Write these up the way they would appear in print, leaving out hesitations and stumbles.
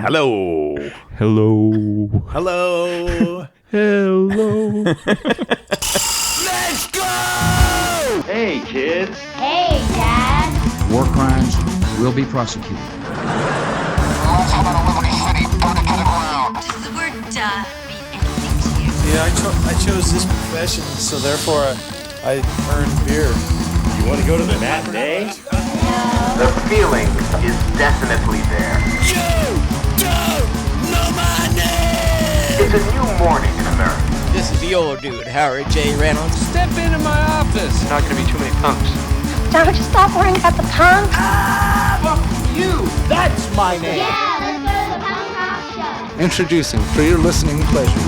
Hello. Hello. Hello. Hello. Let's go! Hey, kids. Hey, Dad. War crimes will be prosecuted. Does the word mean anything to you? Yeah, I chose this profession, so therefore I earned beer. You want to go to the matinee? The feeling is definitely there. You don't know my name! It's a new morning in America. This is the old dude, Howard J. Reynolds. Step into my office. Not going to be too many punks. Don't you stop worrying about the punk? You! That's my name! Yeah, let's go to the punk rock show. Introducing for your listening pleasure.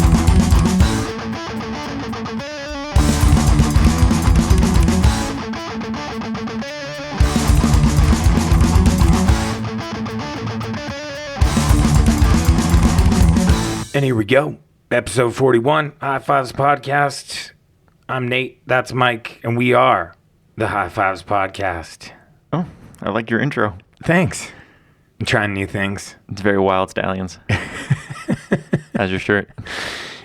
And here we go. Episode 41, High Fives Podcast. I'm Nate, that's Mike, and we are the High Fives Podcast. Oh, I like your intro. Thanks. I'm trying new things. It's very Wild Stallions. How's your shirt?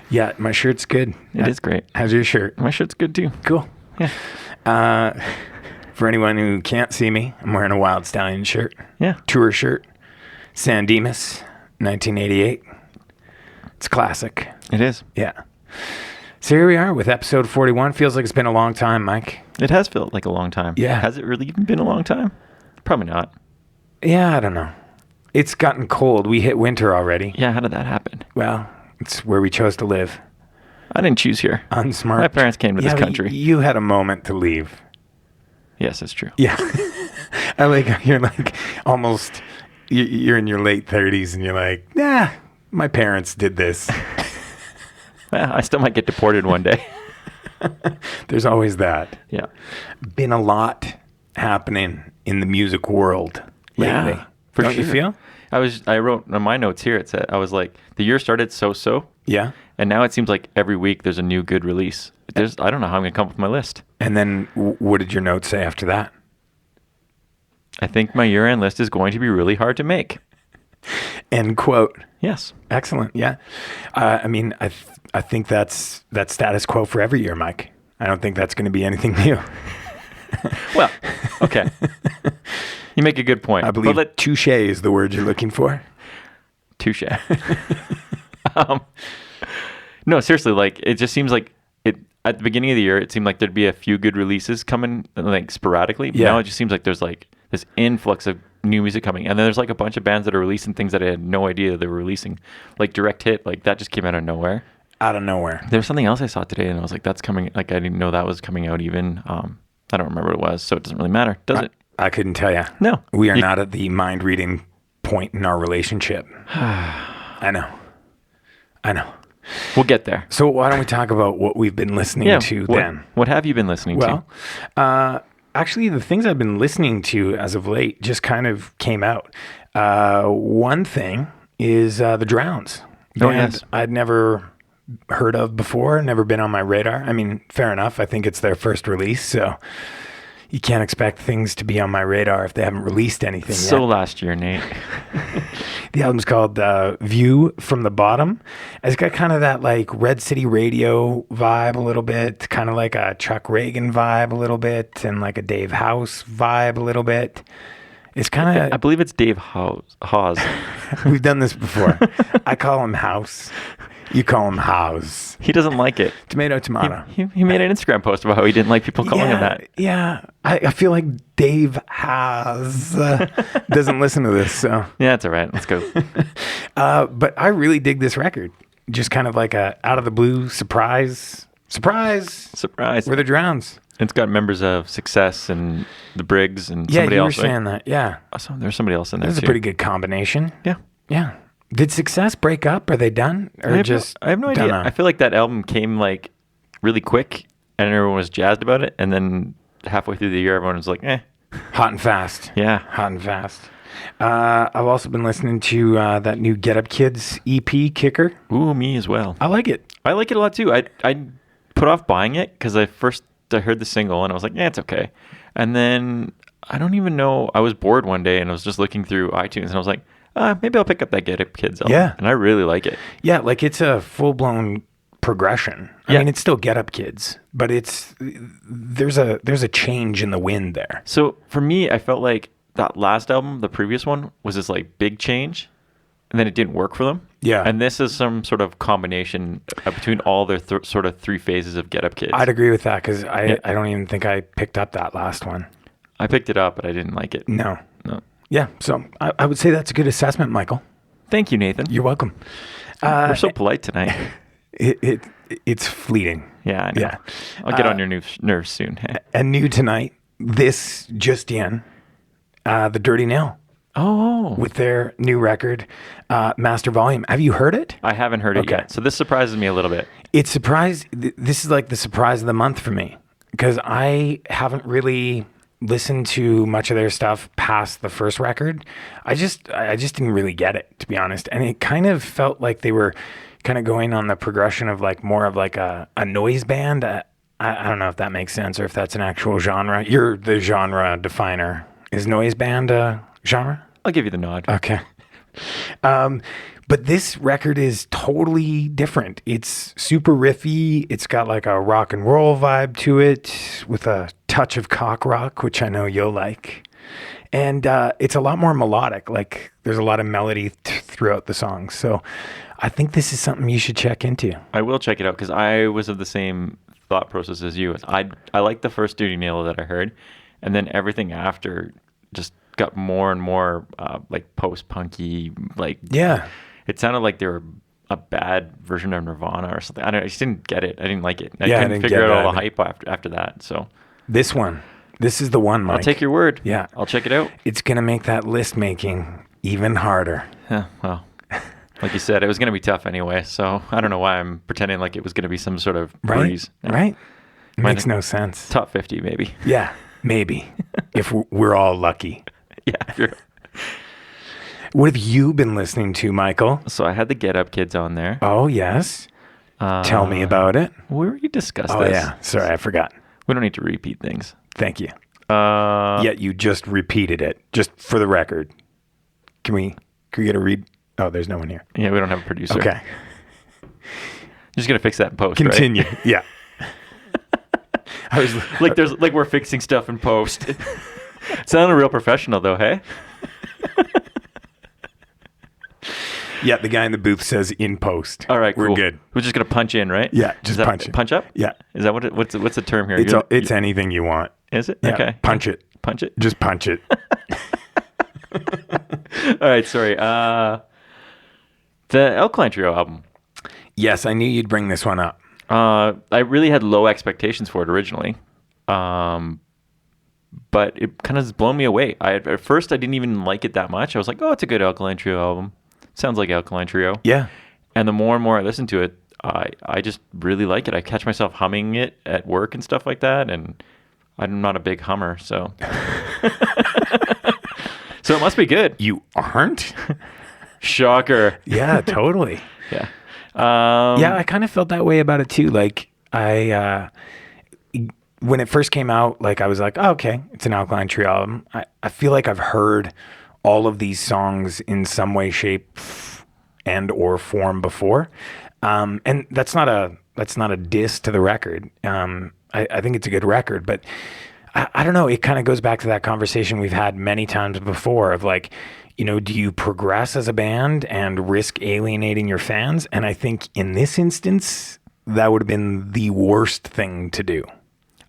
Yeah, my shirt's good. It is great. How's your shirt? My shirt's good too. Cool. Yeah. For anyone who can't see me, I'm wearing a Wild Stallion shirt. Yeah. Tour shirt. San Dimas, 1988. It's classic. It is. Yeah. So here we are with episode 41. Feels like it's been a long time, Mike. It has felt like a long time. Yeah. Has it really even been a long time? Probably not. Yeah, I don't know. It's gotten cold. We hit winter already. Yeah, how did that happen? Well, it's where we chose to live. I didn't choose here. Unsmart. My parents came to this but country. You had a moment to leave. Yes, that's true. Yeah. I like, you're like almost, you're in your late 30s and you're like, nah, my parents did this. Well, I still might get deported one day. There's always that. Yeah. Been a lot happening in the music world lately. Yeah, for Don't you sure. feel? I wrote on my notes here, it said, I was like, the year started so-so, Yeah. and now it seems like every week there's a new good release. I don't know how I'm going to come up with my list. And then what did your notes say after that? I think my year-end list is going to be really hard to make. End quote. Yes. Excellent. Yeah. I mean, I think that's status quo for every year, Mike. I don't think that's going to be anything new. Well, okay. You make a good point. I believe But touche is the word you're looking for. touche. No, seriously, like it just seems like it at the beginning of the year. It seemed like there'd be a few good releases coming, like sporadically. But Yeah. now it just seems like there's like this influx of new music coming, and then there's like a bunch of bands that are releasing things that I had no idea they were releasing, like Direct Hit, like that just came out of nowhere. Out of nowhere. There was something else I saw today, and I was like, that's coming. Like I didn't know that was coming out even. I don't remember what it was, so it doesn't really matter, does it? I couldn't tell you. No. We are You- not at the mind reading point in our relationship. I know. We'll get there. So why don't we talk about what we've been listening to then? What have you been listening to? Well, actually, the things I've been listening to as of late just kind of came out. One thing is the Drowns. Oh, Band yes. I'd never heard of before, never been on my radar. I mean, fair enough. I think it's their first release, so you can't expect things to be on my radar if they haven't released anything So yet. last year, Nate. The album's called View from the Bottom. It's got kind of that like Red City Radio vibe a little bit, kind of like a Chuck Reagan vibe a little bit, and like a Dave House vibe a little bit. It's kind I of, believe it's Dave Hawes. we've done this before. I call him House. You call him House. He doesn't like it. Tomato, tomato. He made an Instagram post about how he didn't like people calling him that. Yeah. I feel like Dave has doesn't listen to this, so. Yeah, it's all right. Let's go. But I really dig this record. Just kind of like a out of the blue surprise. Surprise. We're the Drowns. It's got members of Success and the Briggs and Yeah, somebody you were else. Right? saying that. Yeah. So there's somebody else in there That's a too. pretty good combination. Yeah. Yeah. Did Success break up? Are they done? Or I have no idea. dunno? I feel like that album came like really quick and everyone was jazzed about it. And then halfway through the year, everyone was like, Hot and fast. yeah. Hot and fast. I've also been listening to that new Get Up Kids EP, Kicker. Ooh, me as well. I like it. I like it a lot too. I put off buying it because I heard the single and I was like, yeah, it's okay. And then I don't even know. I was bored one day and I was just looking through iTunes and I was like, maybe I'll pick up that Get Up Kids album. Yeah. And I really like it. Yeah, like it's a full-blown progression. I Yeah. mean, it's still Get Up Kids, but there's a change in the wind there. So for me, I felt like that last album, the previous one, was this like big change, and then it didn't work for them. Yeah. And this is some sort of combination between all their sort of three phases of Get Up Kids. I'd agree with that because I don't even think I picked up that last one. I picked it up, but I didn't like it. No. No. Yeah, so I would say that's a good assessment, Michael. Thank you, Nathan. You're welcome. We're so polite tonight. It's fleeting. Yeah, I know. Yeah. I'll get on your nerves soon. Hey. And new tonight, this just in, the Dirty Nail Oh. with their new record, Master Volume. Have you heard it? I haven't heard it Okay. yet. So this surprises me a little bit. This is like the surprise of the month for me because I haven't really listened to much of their stuff past the first record. I just didn't really get it, to be honest. And it kind of felt like they were kind of going on the progression of like more of like a noise band. I don't know if that makes sense or if that's an actual genre. You're the genre definer. Is noise band a genre? I'll give you the nod. Okay. But this record is totally different. It's super riffy. It's got like a rock and roll vibe to it with a touch of cock rock, which I know you'll like. And it's a lot more melodic. Like there's a lot of melody throughout the songs. So I think this is something you should check into. I will check it out because I was of the same thought process as you. I liked the first Dirty Nail that I heard, and then everything after just got more and more like post-punky. Like Yeah. it sounded like they were a bad version of Nirvana or something. I just didn't get it. I didn't like it. I Yeah, I couldn't didn't figure get out all it the hype after that. So This is the one, Mike. I'll take your word. Yeah. I'll check it out. It's going to make that list making even harder. Yeah, well, like you said, it was going to be tough anyway. So I don't know why I'm pretending like it was going to be some sort of Right? breeze. Yeah. Right? It Mine- makes no sense. Top 50 maybe. Yeah, maybe. if we're all lucky. Yeah. If you're... What have you been listening to, Michael? So I had the Get Up Kids on there. Oh, yes. Tell me about it. We already discussed Oh, this. yeah. Sorry, I forgot. We don't need to repeat things. Thank you. Uh, Yet you just repeated it, just for the record. Can we get a read? Oh, there's no one here. Yeah, we don't have a producer. Okay. Just gonna fix that in post. right? Continue. Yeah. I was Like we're fixing stuff in post. Sounded real professional though, hey? Yeah, the guy in the booth says in post. All right, We're cool. good. We're just gonna punch in, right? Yeah, Is just that punch it. Punch up? Yeah. Is that what's the term here? It's anything you want. Is it? Yeah, Okay. punch it. Punch it. Just punch it. All right, sorry. The Alkaline Trio album. Yes, I knew you'd bring this one up. I really had low expectations for it originally, but it kind of has blown me away. At first I didn't even like it that much. I was like, oh, it's a good Alkaline Trio album. Sounds like Alkaline Trio. Yeah. And the more and more I listen to it, I just really like it. I catch myself humming it at work and stuff like that, and I'm not a big hummer, so so it must be good. You aren't? Shocker. Yeah, totally. Yeah. Yeah, I kind of felt that way about it too. Like when it first came out, like I was like, oh, okay, it's an Alkaline Trio album. I feel like I've heard all of these songs in some way, shape, and or form before. And that's not a diss to the record. I think it's a good record, but I don't know. It kind of goes back to that conversation we've had many times before of like, you know, do you progress as a band and risk alienating your fans? And I think in this instance, that would have been the worst thing to do.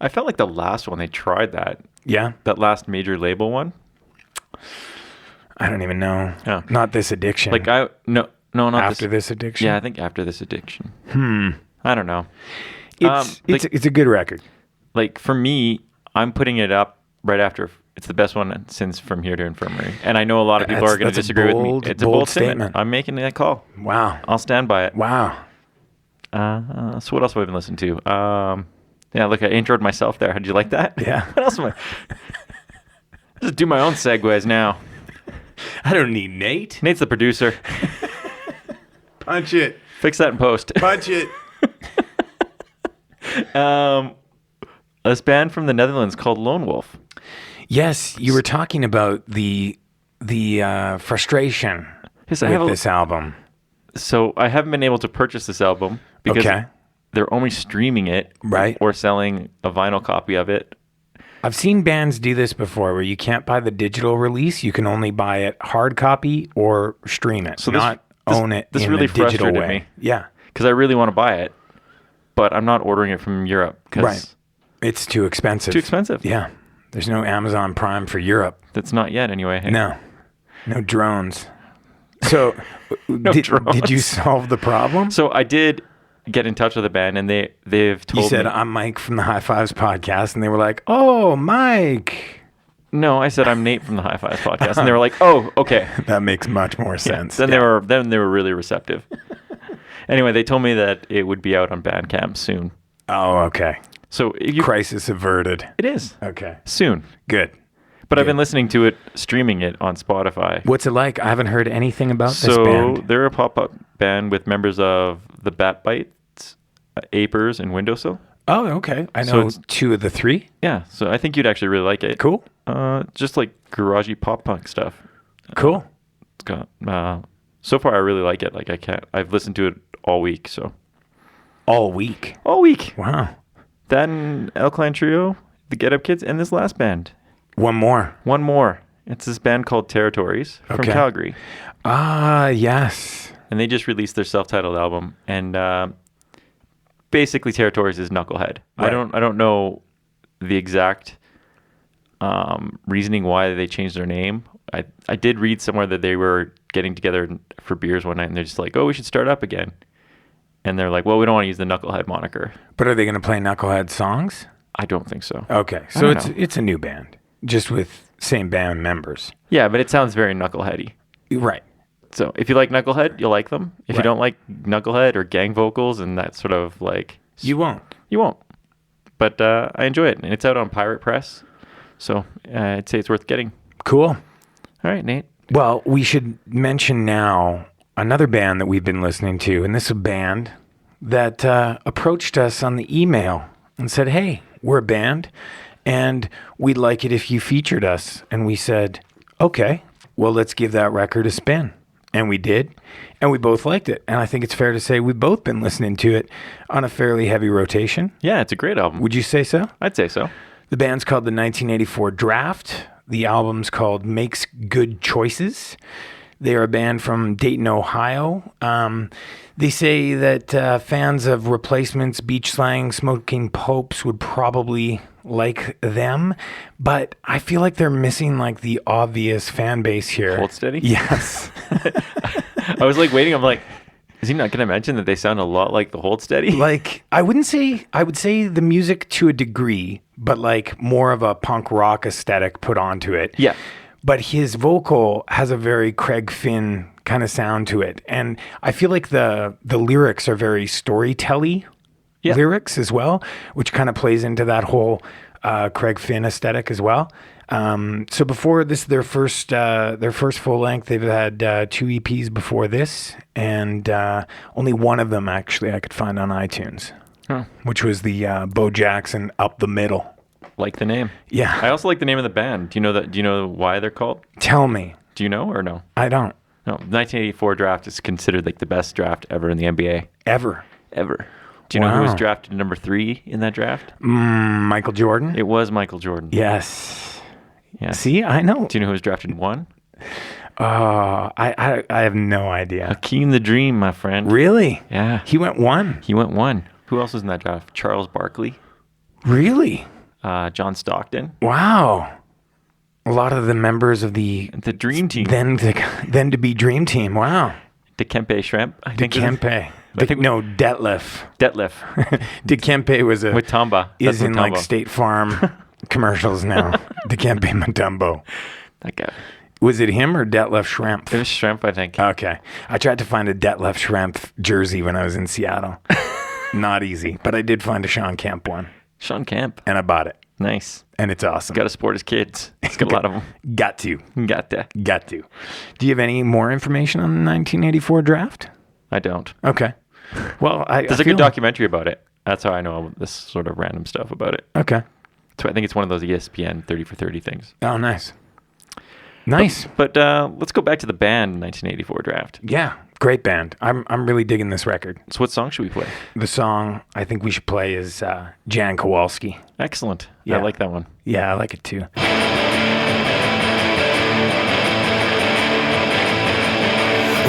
I felt like the last one, they tried that. Yeah? That last major label one. I don't even know. Oh. Not This Addiction. Like not After This Addiction? Yeah, I think After This Addiction. I don't know. It's a good record. Like for me, I'm putting it up right after. It's the best one since From Here to Infirmary. And I know a lot of people are going to That's a disagree with bold- me. It's a bold bold statement. statement. I'm making that call. Wow. I'll stand by it. Wow. So what else have I been listening to? Yeah, look, I introed myself there. Did you like that? Yeah. What else am I? Just do my own segues now. I don't need Nate. Nate's the producer. Punch it. Fix that in post. Punch it. This band from the Netherlands called Lone Wolf. Yes, you were talking about the the frustration Yes, with this album? So I haven't been able to purchase this album because Okay. they're only streaming it, Right. or selling a vinyl copy of it. I've seen bands do this before where you can't buy the digital release. You can only buy it hard copy or stream it, So not own it this in really the digital frustrated way. me. Yeah. Because I really want to buy it, but I'm not ordering it from Europe because Right. It's too expensive. too expensive. Yeah. There's no Amazon Prime for Europe. That's not yet anyway. Hey? No. No drones. So did drones. you solve the problem? So I did get in touch with the band, and they've told You said, me. I'm Mike from the High Fives podcast, and they were like, oh, Mike. No, I said I'm Nate from the High Fives podcast, and they were like, "Oh, okay." That makes much more sense. Then they were really receptive. Anyway, they told me that it would be out on Bandcamp soon. Oh, okay. So you, Crisis averted. it is Okay. soon. Good. But I've been listening to it, streaming it on Spotify. What's it like? I haven't heard anything about this So band. they're a pop-up band with members of the Bat Bites, Apers, and Windowsill. Oh, okay. I So know it's- 2 of the 3. Yeah, so I think you'd actually really like it. Cool. Just like garagey pop punk stuff. Cool. It's got so far I really like it. Like I've listened to it all week. So All week. all week. Wow. That and Alkaline Trio, the Get Up Kids, and this last band. One more. One more. It's this band called Territories from Okay. Calgary, Ah, yes. and they just released their self-titled album. And basically, Territories is Knucklehead. Right. I don't know the exact reasoning why they changed their name. I did read somewhere that they were getting together for beers one night, and they're just like, "Oh, we should start up again." And they're like, "Well, we don't want to use the Knucklehead moniker." But are they going to play Knucklehead songs? I don't think so. Okay. So don't it's know. it's a new band, just with same band members. Yeah, but it sounds very Knuckleheady. Right. So if you like Knucklehead, you'll like them. If you Right. don't like Knucklehead or gang vocals and that sort of like, You won't. you won't. But I enjoy it, and it's out on Pirate Press. So I'd say it's worth getting. Cool. All right, Nate. Well, we should mention now another band that we've been listening to, and this is a band that approached us on the email and said, hey, we're a band, and we'd like it if you featured us. And we said, okay, well, let's give that record a spin. And we did, and we both liked it. And I think it's fair to say we've both been listening to it on a fairly heavy rotation. Yeah, it's a great album. Would you say so? I'd say so. The band's called the 1984 Draft. The album's called Makes Good Choices. They're a band from Dayton, Ohio. They say that fans of Replacements, Beach Slang, Smoking Popes would probably like them, but I feel like they're missing like the obvious fan base here. Hold Steady? Yes. I was like waiting. I'm like, is he not going to mention that they sound a lot like the Hold Steady? Like, I would say the music to a degree, but like more of a punk rock aesthetic put onto it. Yeah. But his vocal has a very Craig Finn kind of sound to it. And I feel like the lyrics are very storytelly lyrics as well, which kind of plays into that whole Craig Finn aesthetic as well. So before this, their first full length, they've had 2 EPs before this, and only one of them actually I could find on iTunes, which was the Bo Jackson Up the Middle. Like the name. Yeah. I also like the name of the band. Do you know that? Do you know why they're called? Tell me. Do you know or no? I don't. No. 1984 draft is considered like the best draft ever in the NBA. Ever. Ever. Do you know who was Wow. drafted number 3 in that draft? Michael Jordan? It was Michael Jordan. Yes. Yeah. See, I know. Do you know who was drafted 1? I have no idea. Hakeem the Dream, my friend. Really? Yeah. He went 1. He went 1. Who else was in that draft? Charles Barkley, Really? John Stockton, Wow. A lot of the members of the the Dream Team, then to be Dream Team. Wow. Dikembe Shrimp. I think Dikembe. Detlef. Detlef Dikembe was a with Tamba. is That's in like Mutombo. State Farm commercials now. Dikembe Mutombo. That guy. Was it him or Detlef Shrimp? It was Shrimp, I think. Okay. I tried to find a Detlef Shrimp jersey when I was in Seattle. Not easy, but I did find a Sean Kemp one, Sean Camp. and I bought it, Nice. and it's awesome. Got to support his kids. He's got a lot of them. Got to. Got that. Got to. Do you have any more information on the 1984 draft? I don't. Okay. Well, There's a good documentary about it. That's how I know this sort of random stuff about it. Okay. So I think it's one of those ESPN 30 for 30 things. Oh, nice. Nice. But let's go back to the band 1984 draft. Yeah, great band. I'm really digging this record. So what song should we play? The song I think we should play is Jan Kowalski. Excellent. Yeah. I like that one. Yeah, I like it too.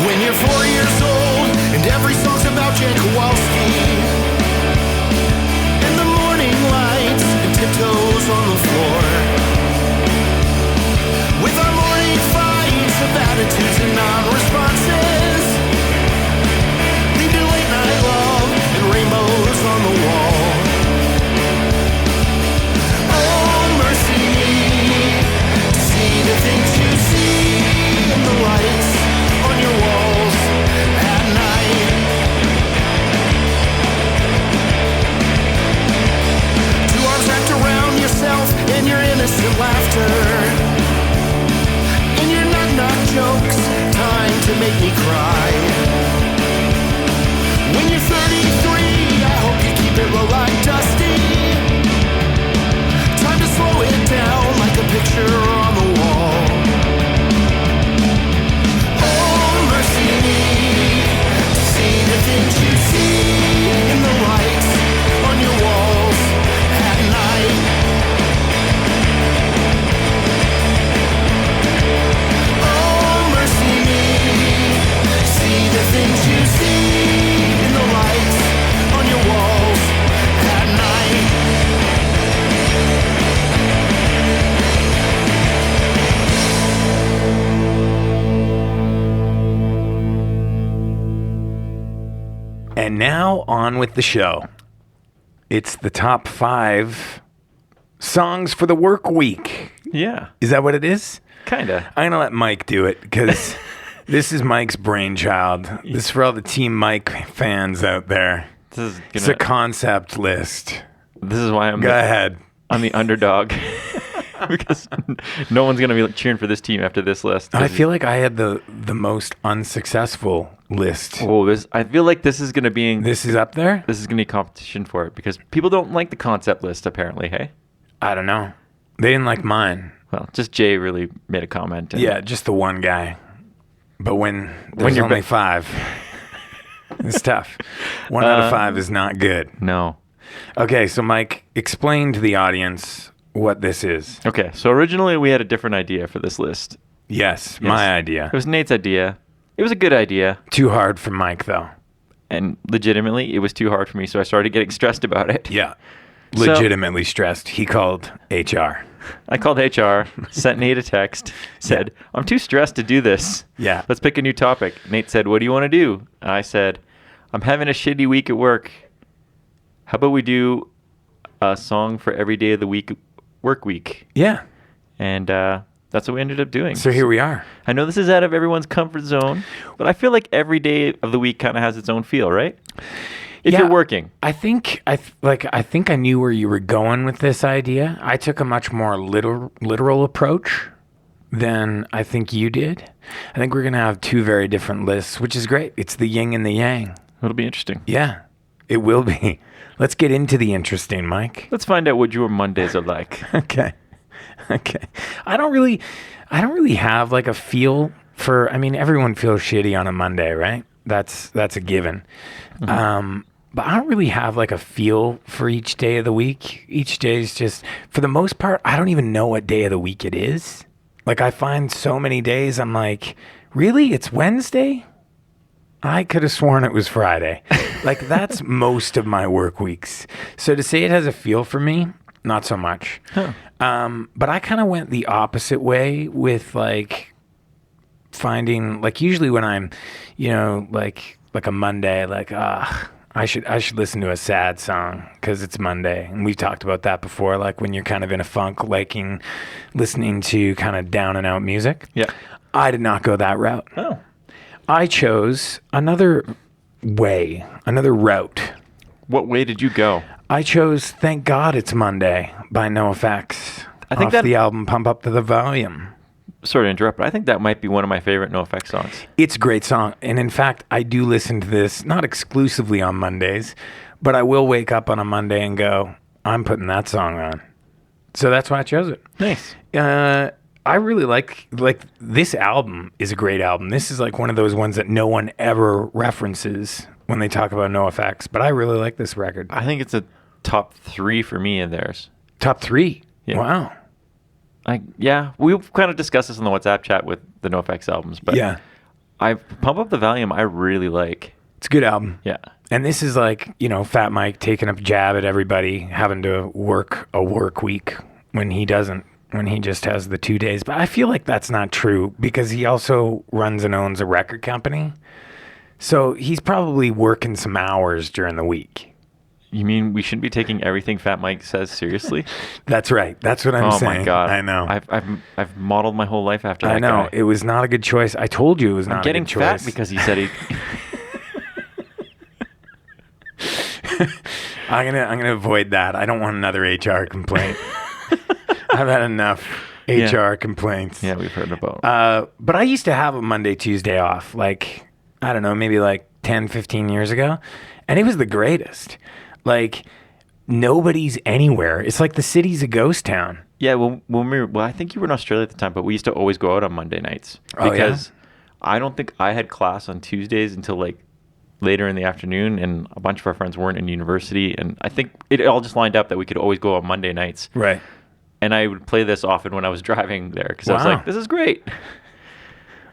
When you're 4 years old and every song's about Jan Kowalski, and the morning lights and tiptoes on the floor, with our morning fights of attitudes and non-responses, leaving late night love and rainbows on the wall. Oh, mercy me, to see the things you see in the lights on your walls at night. Two arms wrapped around yourself and your innocent laughter, and your knock-knock jokes, time to make me cry. When you're 33, I hope you keep it low like Dusty. Time to slow it down like a picture on the wall. Mercy me, to see the things you see in the lights on your walls at night. Oh, mercy me, see the things you see in the lights on your walls at night. And now on with the show. It's the top 5 songs for the work week. Yeah. Is that what it is? Kinda. I'm going to let Mike do it because this is Mike's brainchild. This is for all the Team Mike fans out there. This is It's a concept list. This is why Go ahead. I'm the underdog. Because no one's gonna be cheering for this team after this list. I feel like I had the most unsuccessful list. I feel like this is gonna be This is up there? this is gonna be competition for it because people don't like the concept list apparently. Hey, I don't know. They didn't like mine. well, just Jay really made a comment. And Yeah, just the one guy. But when there's you're only 5, it's tough. 1 out of 5 is not good. No. Okay, so Mike, explain to the audience what this is. Okay, so originally we had a different idea for this list. Yes, my It idea. was Nate's idea. It was a good idea, Too hard for Mike, though. and legitimately, it was too hard for me, so I started getting stressed about it. Yeah. So- Legitimately stressed. He called HR. I called HR, sent Nate a text, said, I'm too stressed to do this. Yeah. Let's pick a new topic. Nate said, what do you want to do? And I said, I'm having a shitty week at work. How about we do a song for every day of the week, work week? Yeah. And that's what we ended up doing. So here we are. I know this is out of everyone's comfort zone, but I feel like every day of the week kind of has its own feel, right? If Yeah. you're working. I think I knew where you were going with this idea. I took a much more literal approach than I think you did. I think we're going to have 2 very different lists, which is great. It's the yin and the yang. It'll be interesting. Yeah, it will be. Let's get into the interesting, Mike. Let's find out what your Mondays are like. Okay. I don't really have like a feel for. I mean, everyone feels shitty on a Monday, right? That's a given. But I don't really have like a feel for each day of the week. Each day is just, for the most part, I don't even know what day of the week it is. Like I find so many days, I'm like, really? It's Wednesday? I could have sworn it was Friday. Like that's most of my work weeks. So to say it has a feel for me, not so much. Huh. But I kind of went the opposite way with like finding, like usually when I'm, like a Monday, like, I should listen to a sad song because it's Monday. And we've talked about that before, like when you're kind of in a funk, listening to kind of down and out music. Yeah. I did not go that route. Oh. I chose another route. What way did you go? I chose Thank God It's Monday by NoFX. I think off that- the album Pump Up to the Volume. Sorry to interrupt, but I think that might be one of my favorite NoFX songs. It's a great song. And in fact, I do listen to this, not exclusively on Mondays, but I will wake up on a Monday and go, I'm putting that song on. So that's why I chose it. Nice. I really like this album is a great album. This is like one of those ones that no one ever references when they talk about NoFX, but I really like this record. I think it's a top 3 for me in theirs. Top 3? Yeah. Wow. We've kind of discussed this in the WhatsApp chat with the NoFX albums, but Yeah. I Pump Up the Volume I really like. It's a good album. Yeah. And this is like, Fat Mike taking a jab at everybody, having to work a work week when he doesn't, when he just has the 2 days. But I feel like that's not true because he also runs and owns a record company. So he's probably working some hours during the week. You mean we shouldn't be taking everything Fat Mike says seriously? That's right. That's what I'm saying. Oh my God. I know. I've modeled my whole life after that I know. guy. It was not a good choice. I told you it was not a getting good choice. fat because he said he... I'm gonna avoid that. I don't want another HR complaint. I've had enough HR complaints. Yeah, we've heard about. But I used to have a Monday, Tuesday off, like, I don't know, maybe like 10, 15 years ago. And it was the greatest. Like, nobody's anywhere. It's like the city's a ghost town. Yeah, when we were, I think you were in Australia at the time, but we used to always go out on Monday nights. Oh, because I don't think I had class on Tuesdays until like later in the afternoon, and a bunch of our friends weren't in university. And I think it all just lined up that we could always go on Monday nights. Right. And I would play this often when I was driving there because I was Wow. like, this is great.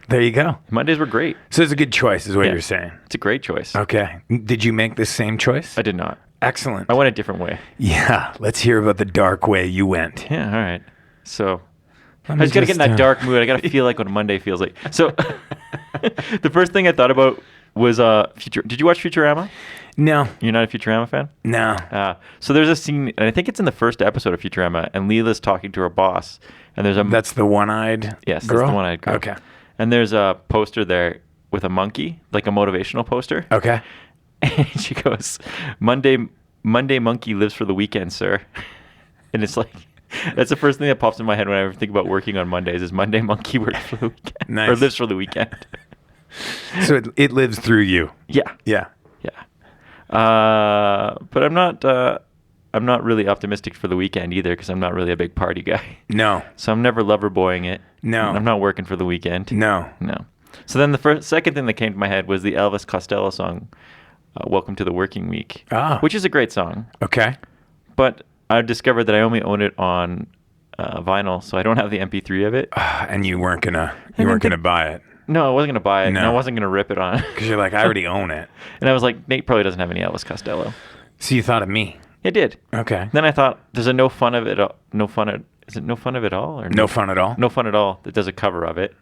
There you go. Mondays were great. So it's a good choice is what Yeah. you're saying. It's a great choice. Okay. Did you make the same choice? I did not. Excellent. I went a different way. Yeah. Let's hear about the dark way you went. Yeah, all right. So Let I me just got to get in that just, dark mood. I got to feel like what a Monday feels like. So the first thing I thought about was did you watch Futurama? No. You're not a Futurama fan? No. So there's a scene, and I think it's in the first episode of Futurama, and Leela's talking to her boss, and there's a That's the one-eyed yes, girl? that's the one-eyed girl. Okay. And there's a poster there with a monkey, like a motivational poster. Okay. And she goes, Monday monkey lives for the weekend, sir. And it's like, that's the first thing that pops in my head when I ever think about working on Mondays is Monday monkey works for the weekend. Nice. Or lives for the weekend. So it lives through you. Yeah. Yeah. Yeah. But I'm not really optimistic for the weekend either because I'm not really a big party guy. No. So I'm never lover boying it. No. I'm not working for the weekend. No. No. So then the second thing that came to my head was the Elvis Costello song, Welcome to the Working Week, which is a great song. Okay. But I discovered that I only own it on vinyl, so I don't have the MP3 of it. And you weren't gonna buy it No, I wasn't going to buy it, and I No. wasn't going to rip it on. because you're like, I already own it. And I was like, Nate probably doesn't have any Elvis Costello. So you thought of me. It did. Okay. Then I thought, there's a No Fun of It is it No Fun of It All? Or No Fun at All? No Fun at All that does a cover of it.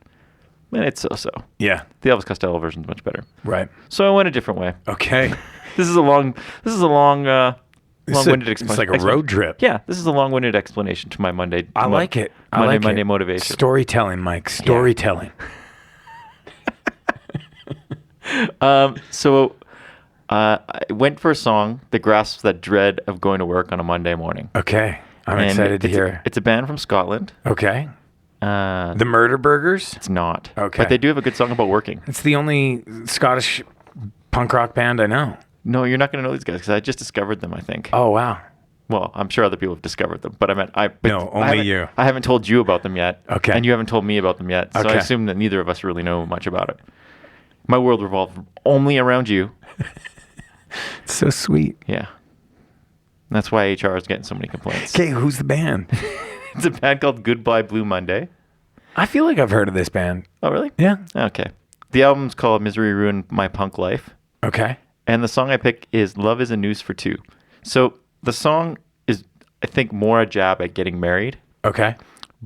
And it's so-so. Yeah. The Elvis Costello version is much better. Right. So I went a different way. Okay. This is a long-winded explanation. It's like a road trip. Yeah, this is a long-winded explanation to my Monday. I like it. I like Monday it. motivation. Storytelling, Mike. Storytelling. So I went for a song that grasps that dread of going to work on a Monday morning. Okay. I'm And excited to hear. It's a band from Scotland. Okay. The Murder Burgers? It's not. Okay. But they do have a good song about working. It's the only Scottish punk rock band I know. No, you're not going to know these guys because I just discovered them, I think. Oh, wow. Well, I'm sure other people have discovered them, but No, only you. I haven't told you about them yet. Okay. And you haven't told me about them yet. So I Okay. assume that neither of us really know much about it. My world revolves only around you. It's so sweet. Yeah. That's why HR is getting so many complaints. Okay, who's the band? It's a band called Goodbye Blue Monday. I feel like I've heard of this band. Oh, really? Yeah. Okay. The album's called Misery Ruined My Punk Life. Okay. And the song I pick is Love is a Noose for Two. So the song is, I think, more a jab at getting married. Okay.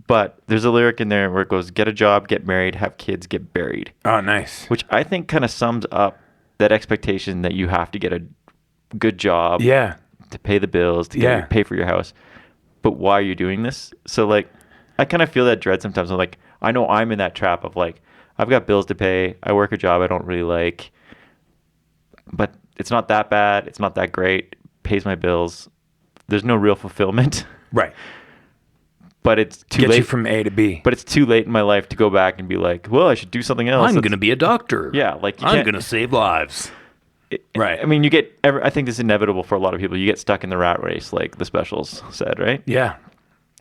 But there's a lyric in there where it goes, get a job, get married, have kids, get buried. Oh, nice. Which I think kind of sums up that expectation that you have to get a good job Yeah. to pay the bills, to Yeah. pay for your house. But why are you doing this? So, like, I kind of feel that dread sometimes. I'm like, I know I'm in that trap of, like, I've got bills to pay. I work a job I don't really like. But it's not that bad. It's not that great. Pays my bills. There's no real fulfillment. Right. But it's too Get late you from A to B. But it's too late in my life to go back and be like, well, I should do something else. I'm That's- going to be a doctor. Yeah, like you I'm can't- going to save lives. Right. I mean, I think this is inevitable for a lot of people. You get stuck in the rat race, like the specials said, right? Yeah.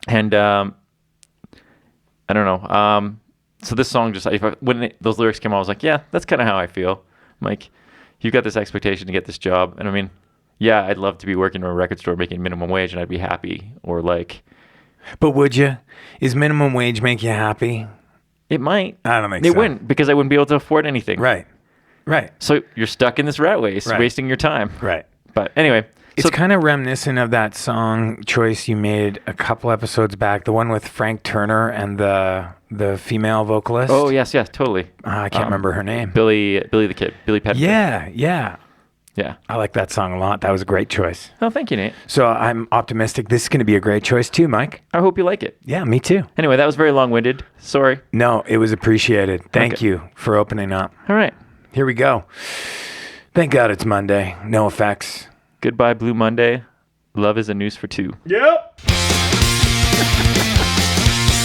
And I I don't know. So this song just when those lyrics came out, I was like, yeah, that's kind of how I feel. I'm like, you've got this expectation to get this job, and I mean, yeah, I'd love to be working in a record store making minimum wage, and I'd be happy. Or like, But would you? Is minimum wage make you happy? it might. I don't think It so. wouldn't, because I wouldn't be able to afford anything. Right. So you're stuck in this rat race, Right. wasting your time. Right. But anyway, It's kind of reminiscent of that song choice you made a couple episodes back, the one with Frank Turner and the female vocalist. oh yes, totally. I can't remember her name. Billy the Kid, Billy Pettigrew. Yeah. Yeah. I like that song a lot. That was a great choice. Oh, thank you, Nate. So I'm optimistic this is going to be a great choice too, Mike. I hope you like it. Yeah, me too. Anyway, that was very long-winded. Sorry. No, it was appreciated. Thank Okay. you for opening up. All right. Here we go. Thank God it's Monday. No effects. Goodbye, Blue Monday. Love is a noose for two.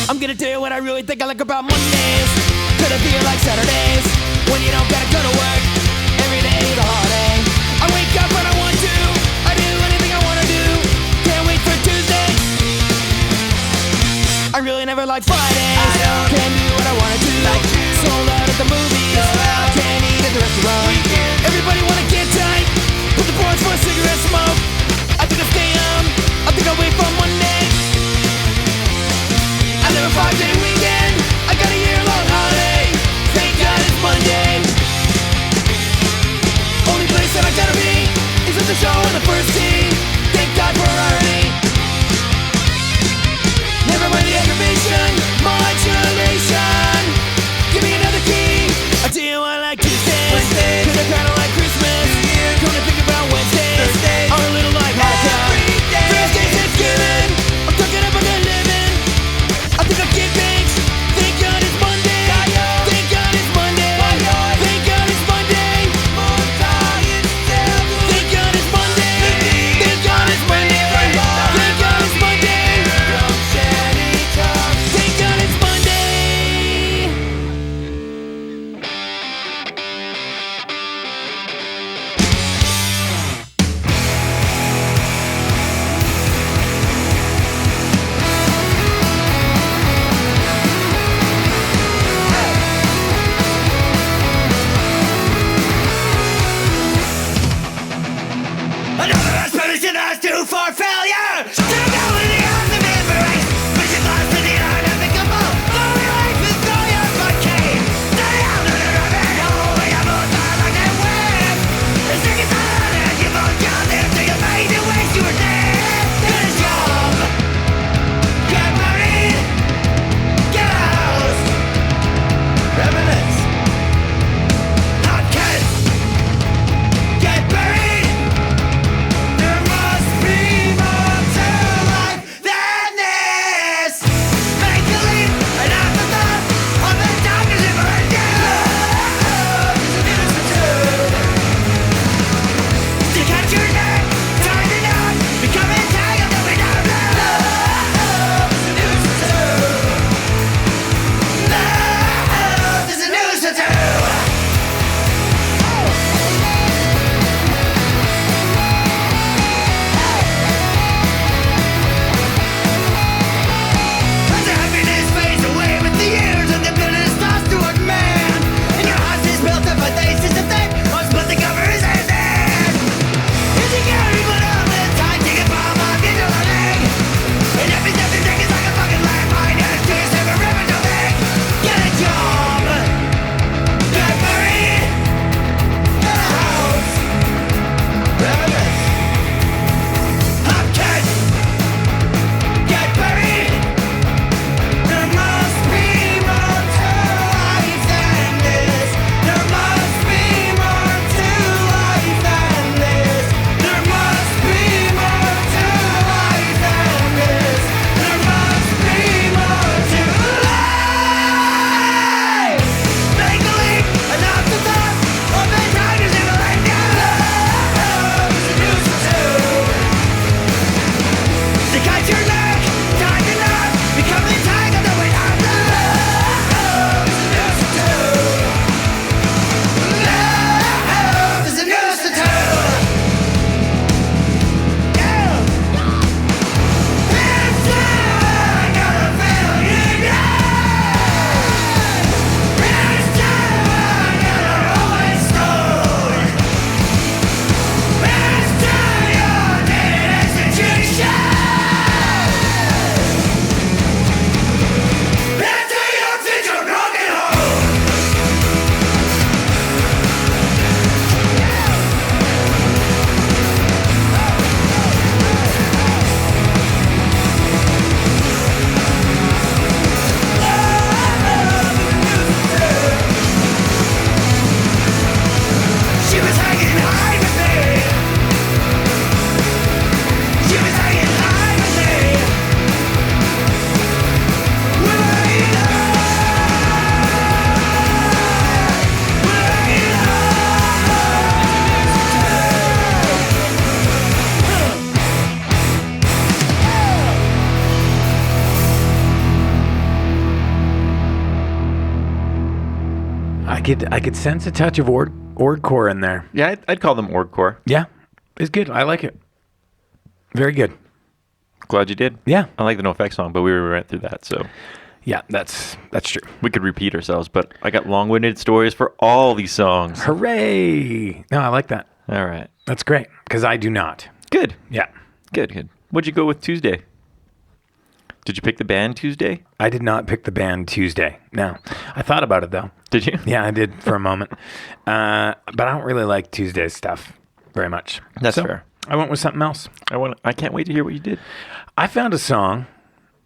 I'm gonna tell you what I really think I like about Mondays. Could it feel like Saturdays when you don't gotta go to work? Every day is a holiday. I wake up when I want to. I do anything I wanna do. Can't wait for Tuesday. I really never like Fridays. Can't do what I wanna do. Sold out at the movies. Can't eat at the restaurant. Everybody wanna get tight. Put the boards for a cigarette smoke. I think I'll stay I think I'll wait for Monday. I live a 5-day weekend. I got a year-long holiday. Thank God it's Monday. Only place that I gotta be is at the show on the first tee. Thank God for irony. Never mind the aggravation. could sense a touch of ordcore in there. Yeah, I'd call them Ordcore. Yeah, it's good. I like it. Very good. Glad you did. Yeah. I like the NoFX song, but we went through that, so Yeah, that's true. we could repeat ourselves. But I got long-winded stories for all these songs. Hooray! No, I like that. All right. That's great because I do not. Good. Yeah, Good. What'd you go with Tuesday? Did you pick the band Tuesday? I did not pick the band Tuesday. No, I thought about it though. Did you? Yeah, I did for a moment. But I don't really like Tuesday's stuff very much. That's So, fair. I went with something else. I can't wait to hear what you did. I found a song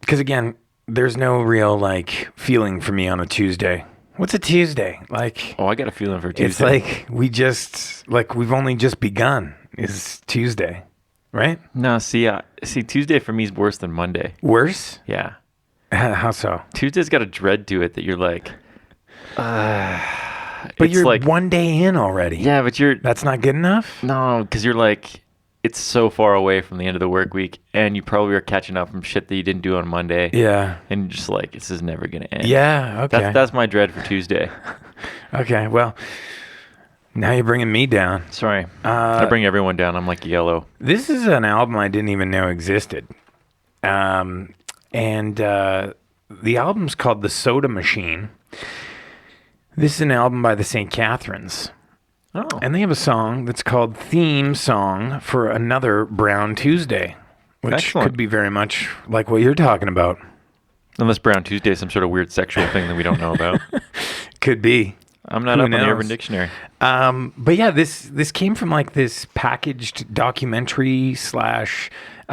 because again, there's no real like feeling for me on a Tuesday. What's a Tuesday? Like Oh, I got a feeling for Tuesday. it's like we've only just begun. Is Tuesday, right? No, see, Tuesday for me is worse than Monday. Worse? Yeah. How so? Tuesday's got a dread to it that you're like, But it's you're like, one day in already. yeah, but you're, That's not good enough? no, because you're like, it's so far away from the end of the work week, and you probably are catching up from shit that you didn't do on Monday. Yeah. And you're just like, this is never going to end. Yeah, okay. That's my dread for Tuesday. Okay, well, now you're bringing me down. Sorry. I bring everyone down. I'm like yellow. This is an album I didn't even know existed. The album's called The Soda Machine. This is an album by the St. Catharines. Oh. And they have a song that's called Theme Song for Another Brown Tuesday, which Excellent. could be very much like what you're talking about. Unless Brown Tuesday is some sort of weird sexual thing that we don't know about. Could be. I'm not Who up on the knows? Urban Dictionary. But yeah, this came from like this packaged documentary /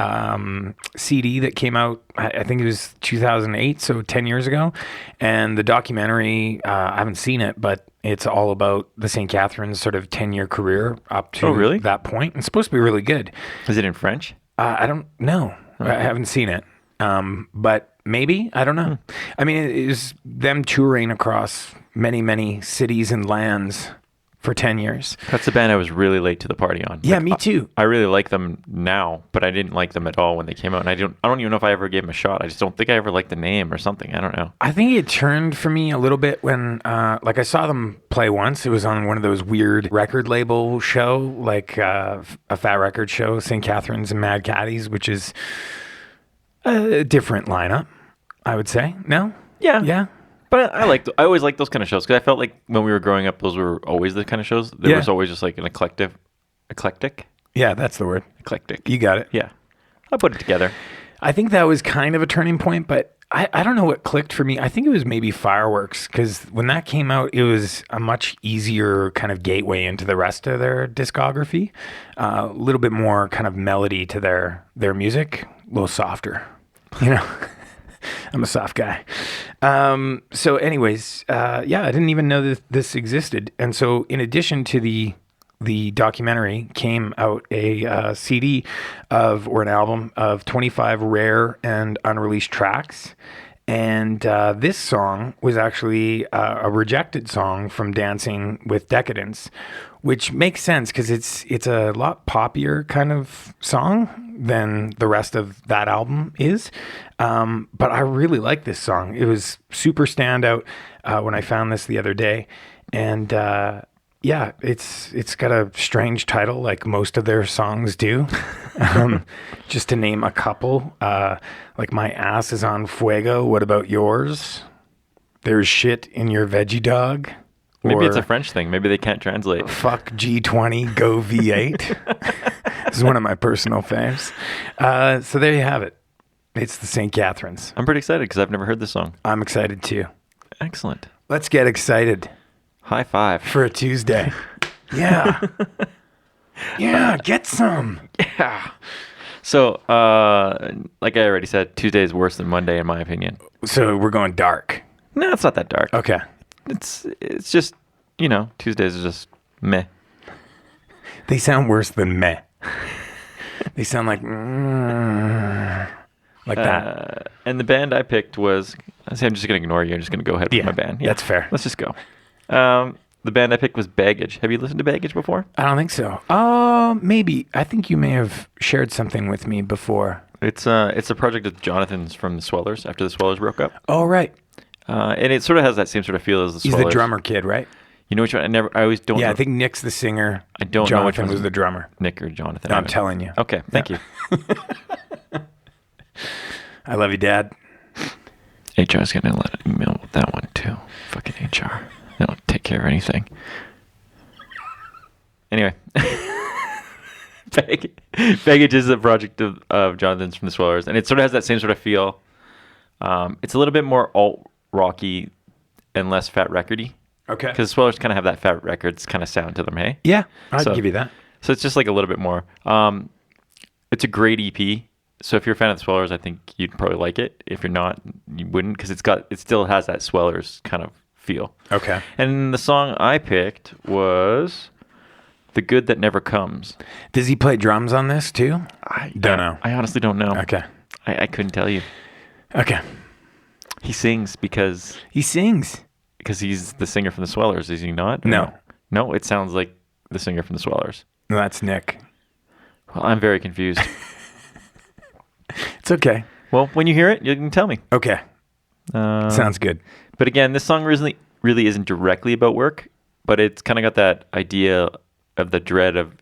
CD that came out. I think it was 2008, so 10 years ago. And the documentary, I haven't seen it, but it's all about the St. Catharines' sort of 10-year career up to Oh, really? that point. It's supposed to be really good. Is it in French? I don't know. I haven't seen it. But maybe. I don't know. I mean, it is them touring across many, many cities and lands for 10 years. That's the band I was really late to the party on. Yeah, me too. I really like them now, but I didn't like them at all when they came out. And I don't even know if I ever gave them a shot. I just don't think I ever liked the name or something. I don't know. I think it turned for me a little bit when, like I saw them play once. It was on one of those weird record label show, like a Fat Record show, St. Catharines and Mad Caddies, which is a different lineup, I would say. No? Yeah. Yeah? But I always liked those kind of shows because I felt like when we were growing up, those were always the kind of shows. There Yeah. was always just like an eclectic. Yeah, that's the word. Eclectic. You got it. Yeah. I put it together. I think that was kind of a turning point, but I don't know what clicked for me. I think it was maybe Fireworks, because when that came out, it was a much easier kind of gateway into the rest of their discography. A little bit more kind of melody to their music, a little softer, you know. I'm a soft guy. So anyways, yeah, I didn't even know that this existed. And so in addition to the documentary came out a CD or an album of 25 rare and unreleased tracks. And this song was actually a rejected song from Dancing with Decadence, which makes sense because it's a lot poppier kind of song than the rest of that album is. But I really like this song. It was super standout when I found this the other day. And yeah, it's got a strange title like most of their songs do. Just to name a couple, like My Ass is on Fuego, What About Yours? There's Shit in Your Veggie Dog. Maybe it's Or a French thing. Maybe they can't translate. Fuck G20, Go V8. This is one of my personal faves. So there you have it. It's the St. Catharines. I'm pretty excited because I've never heard this song. I'm excited too. Excellent. Let's get excited High five. for a Tuesday. Yeah. Yeah, get some. Yeah. So, like I already said, Tuesday is worse than Monday in my opinion. So we're going dark. No, it's not that dark. Okay. It's just, Tuesdays are just meh. They sound worse than meh. They sound like that. And the band I picked was, I'm just going to ignore you. I'm just going to go ahead with my band. That's fair. Let's just go. The band I picked was Baggage. Have you listened to Baggage before? I don't think so. Maybe. I think you may have shared something with me before. It's a project of Jonathan's from the Swellers after the Swellers broke up. Oh, right. And it sort of has that same sort of feel as the He's Swellers. the drummer kid, right? You know which one? I always don't. Yeah, know. I think Nick's the singer. I don't know which Jonathan one was the drummer. Nick or Jonathan. I'm telling you. Okay, thank you. I love you, Dad. HR's gonna let an email with that one too. Fucking HR. They don't take care of anything. Anyway. Baggage is a project of Jonathan's from the Swellers, and it sort of has that same sort of feel. It's a little bit more alt-rocky and less Fat Record-y. Okay. Because Swellers kind of have that Fat Records kind of sound to them, hey? Yeah, I'd So- give you that. So it's just like a little bit more. It's a great EP. So if you're a fan of the Swellers, I think you'd probably like it. If you're not, you wouldn't, because it still has that Swellers kind of feel. Okay. And the song I picked was "The Good That Never Comes." Does he play drums on this too? I Don't know. I honestly don't know. Okay. I couldn't tell you. Okay. He sings because He sings. he's the singer from the Swellers, is he not? Or No. No, it sounds like the singer from the Swellers. No, that's Nick. Well, I'm very confused. It's okay. Well, when you hear it, you can tell me. Okay. Sounds good. But again, this song really isn't directly about work, but it's kind of got that idea of the dread of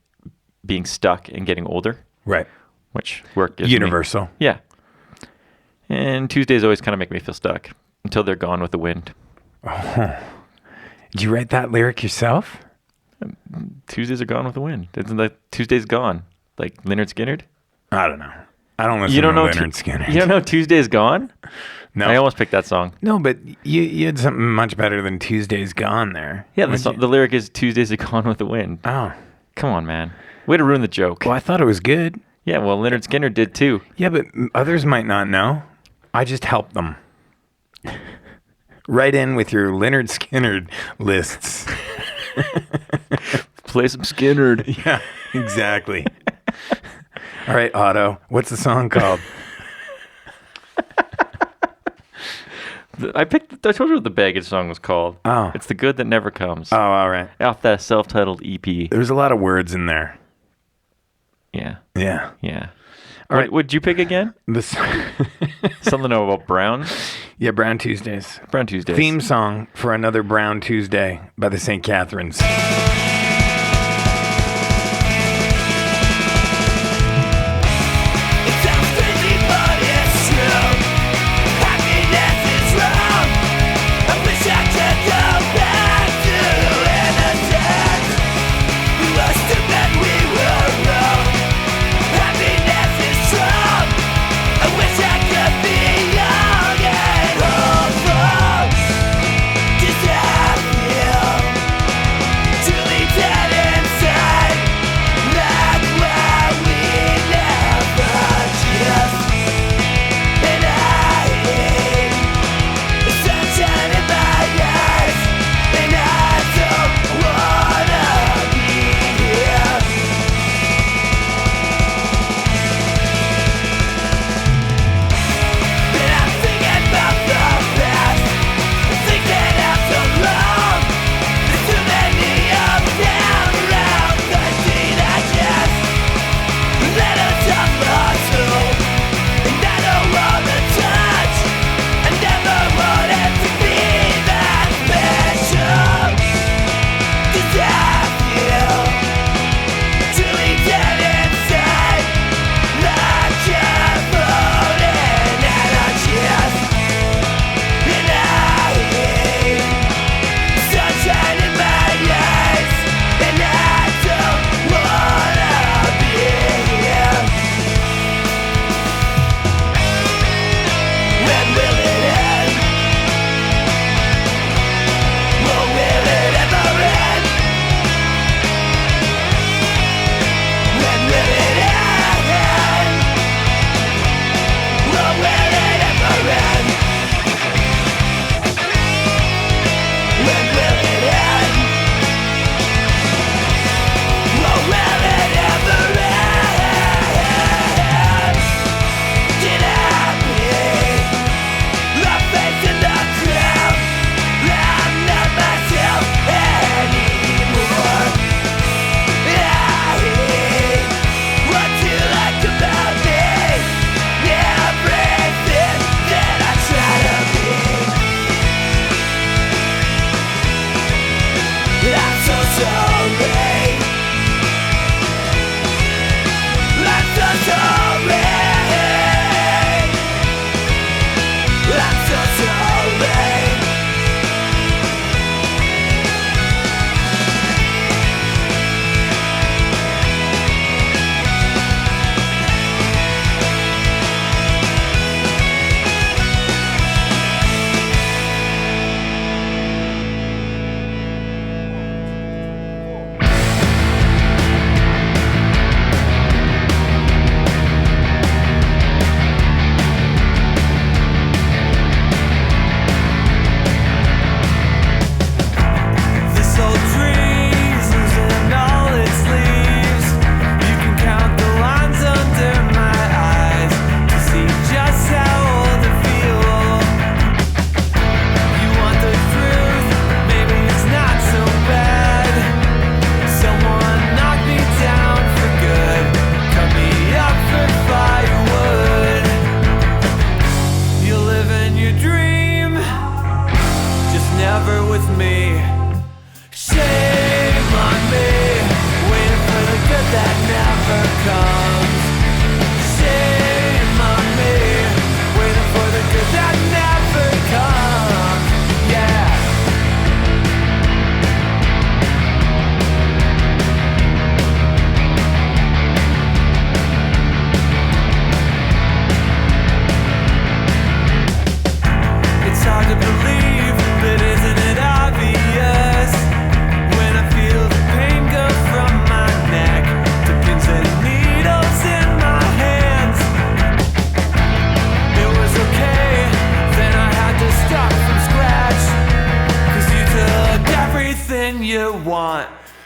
being stuck and getting older, Right. which work is Universal. Yeah. And Tuesdays always kind of make me feel stuck until they're gone with the wind. Did you write that lyric yourself? Tuesdays are gone with the wind. Isn't that Tuesday's gone? Like Lynyrd Skynyrd? I don't know. I don't listen You don't to know Lynyrd Skynyrd. You don't know Tuesday's gone? No. I almost picked that song. No, but you had something much better than Tuesday's Gone there. Yeah, What'd you- the lyric is Tuesdays are gone with the wind. Oh. Come on, man. Way to ruin the joke. Well, I thought it was good. Yeah, well, Lynyrd Skynyrd did too. Yeah, but others might not know. I just helped them. Write in with your Lynyrd Skynyrd lists. Play some Skynyrd. Yeah, exactly. All right, Otto. What's the song called? I told you what the Baggage song was called. Oh. It's The Good That Never Comes. Oh, all right. Off that self-titled EP. There's a lot of words in there. Yeah. Yeah. Yeah. All right. What'd you pick again? This. Something about Brown? Yeah, Brown Tuesdays. Brown Tuesdays. Theme song for another Brown Tuesday by the St. Catharines. It sounds crazy, but it's true. Happiness is wrong. I wish I could go back to innocence. We were stupid, we were wrong. Happiness is strong. I wish I could be young and hopeful. Just have you. Truly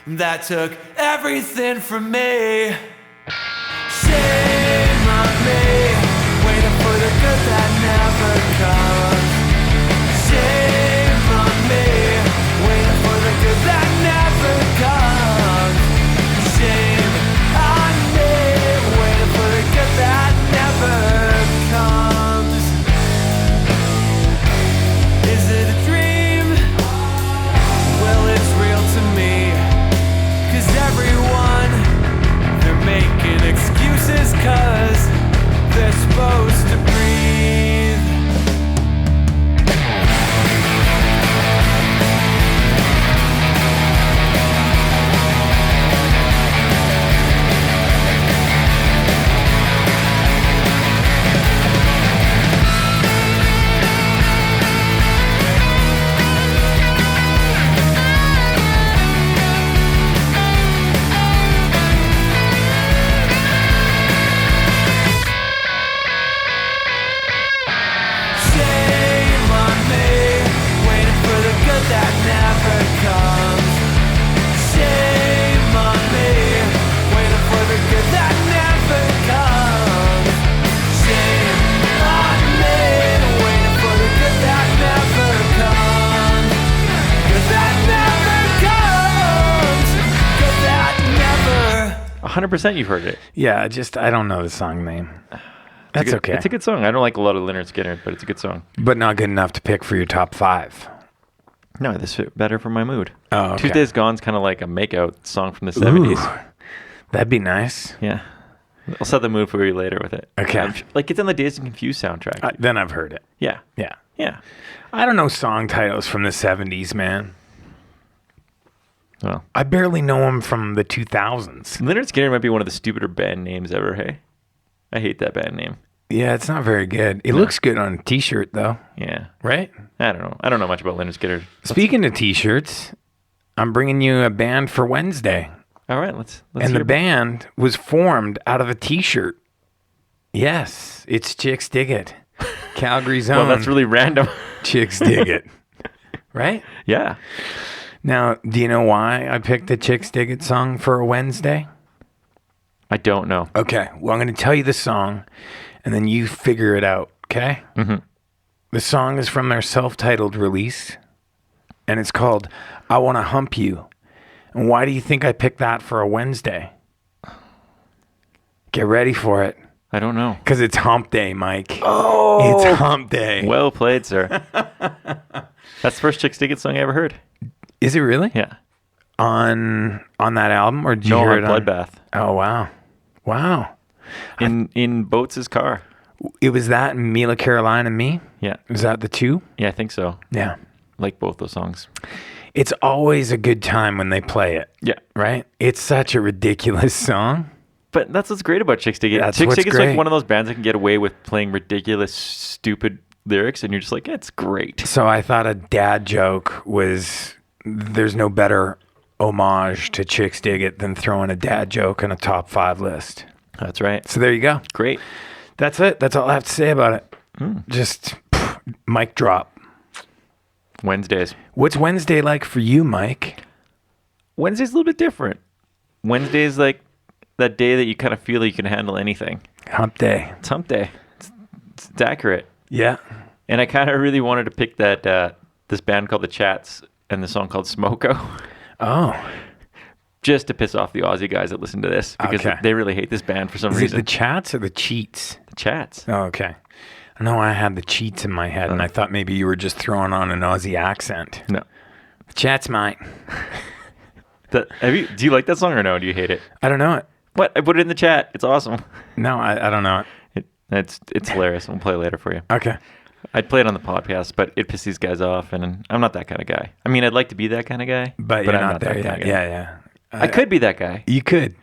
that took everything from me. Shame on me, waiting for the good that never comes. Shame on me, waiting for the good that never comes. Shame on me, waiting for the good that never comes. Is it a dream? Well, it's real to me. 'Cause everyone, they're making excuses 'cause they're supposed to breathe. Shame on me, waiting for the good that never comes. Shame on me, waiting for the good that never comes. Shame on me, waiting for the good that never comes. Good that never comes. Good that never. 100% you've heard it. Yeah, I don't know the song name. That's okay. It's a good song. I don't like a lot of Lynyrd Skynyrd, but it's a good song. But not good enough to pick for your top 5. No, this fit better for my mood. Oh, okay. Tuesday's Gone's kind of like a makeout song from the 70s. Ooh, that'd be nice. Yeah. I'll set the mood for you later with it. Okay. Like it's on the Dazed and Confused soundtrack. Then I've heard it. Yeah. Yeah. Yeah. I don't know song titles from the 70s, man. Well, I barely know them from the 2000s. Lynyrd Skynyrd might be one of the stupider band names ever, hey? I hate that band name. Yeah, it's not very good. It looks good on a t-shirt, though. Yeah. Right? I don't know. I don't know much about Lynyrd Skynyrd. Speaking of t-shirts, I'm bringing you a band for Wednesday. All right, let's And hear the about- band was formed out of a t-shirt. Yes, it's Chicks Dig It. Calgary's own. Well, that's really random. Chicks Dig It. Right? Yeah. Now, do you know why I picked the Chicks Dig It song for a Wednesday? I don't know. Okay, well, I'm going to tell you the song, and then you figure it out, okay? Mm-hmm. The song is from their self-titled release, and it's called I Want to Hump You. And why do you think I picked that for a Wednesday? Get ready for it. I don't know. Because it's hump day, Mike. Oh! It's hump day. Well played, sir. That's the first Chicks Dig It song I ever heard. Is it really? Yeah. On that album? Or did you No, hear on it on Bloodbath. Oh, wow. Wow. In Boats' car. It was that and Mila Caroline and Me? Yeah. Was that the two? Yeah, I think so. Yeah. Like both those songs. It's always a good time when they play it. Yeah. Right? It's such a ridiculous song. But that's what's great about Chicks Dig It. That's Chicks what's Dig It's great. like one of those bands that can get away with playing ridiculous, stupid lyrics, and you're just like, it's great. So I thought a dad joke was there's no better homage to Chicks Dig It than throwing a dad joke on a top 5 list. That's right. So there you go. Great. That's it. That's all I have to say about it. Just mic drop. Wednesdays. What's Wednesday like for you, Mike? Wednesday's a little bit different. Wednesday's like that day that you kind of feel like you can handle anything. Hump day. It's hump day. It's accurate. Yeah. And I kind of really wanted to pick that this band called The Chats and the song called Smoko. Oh. Just to piss off the Aussie guys that listen to this because Okay. they really hate this band for some Is it reason. the chats or the cheats? The Chats. Oh, okay. I know I had the cheats in my head, and I thought maybe you were just throwing on an Aussie accent. No. The chats, mate. Do you like that song or no? Do you hate it? I don't know it. What? I put it in the chat. It's awesome. No, I don't know it. It's hilarious. We'll play it later for you. Okay. I'd play it on the podcast, but it pisses these guys off, and I'm not that kind of guy. I mean, I'd like to be that kind of guy, But you're I'm not there that yet. kind of guy. Yeah. I could be that guy, You could.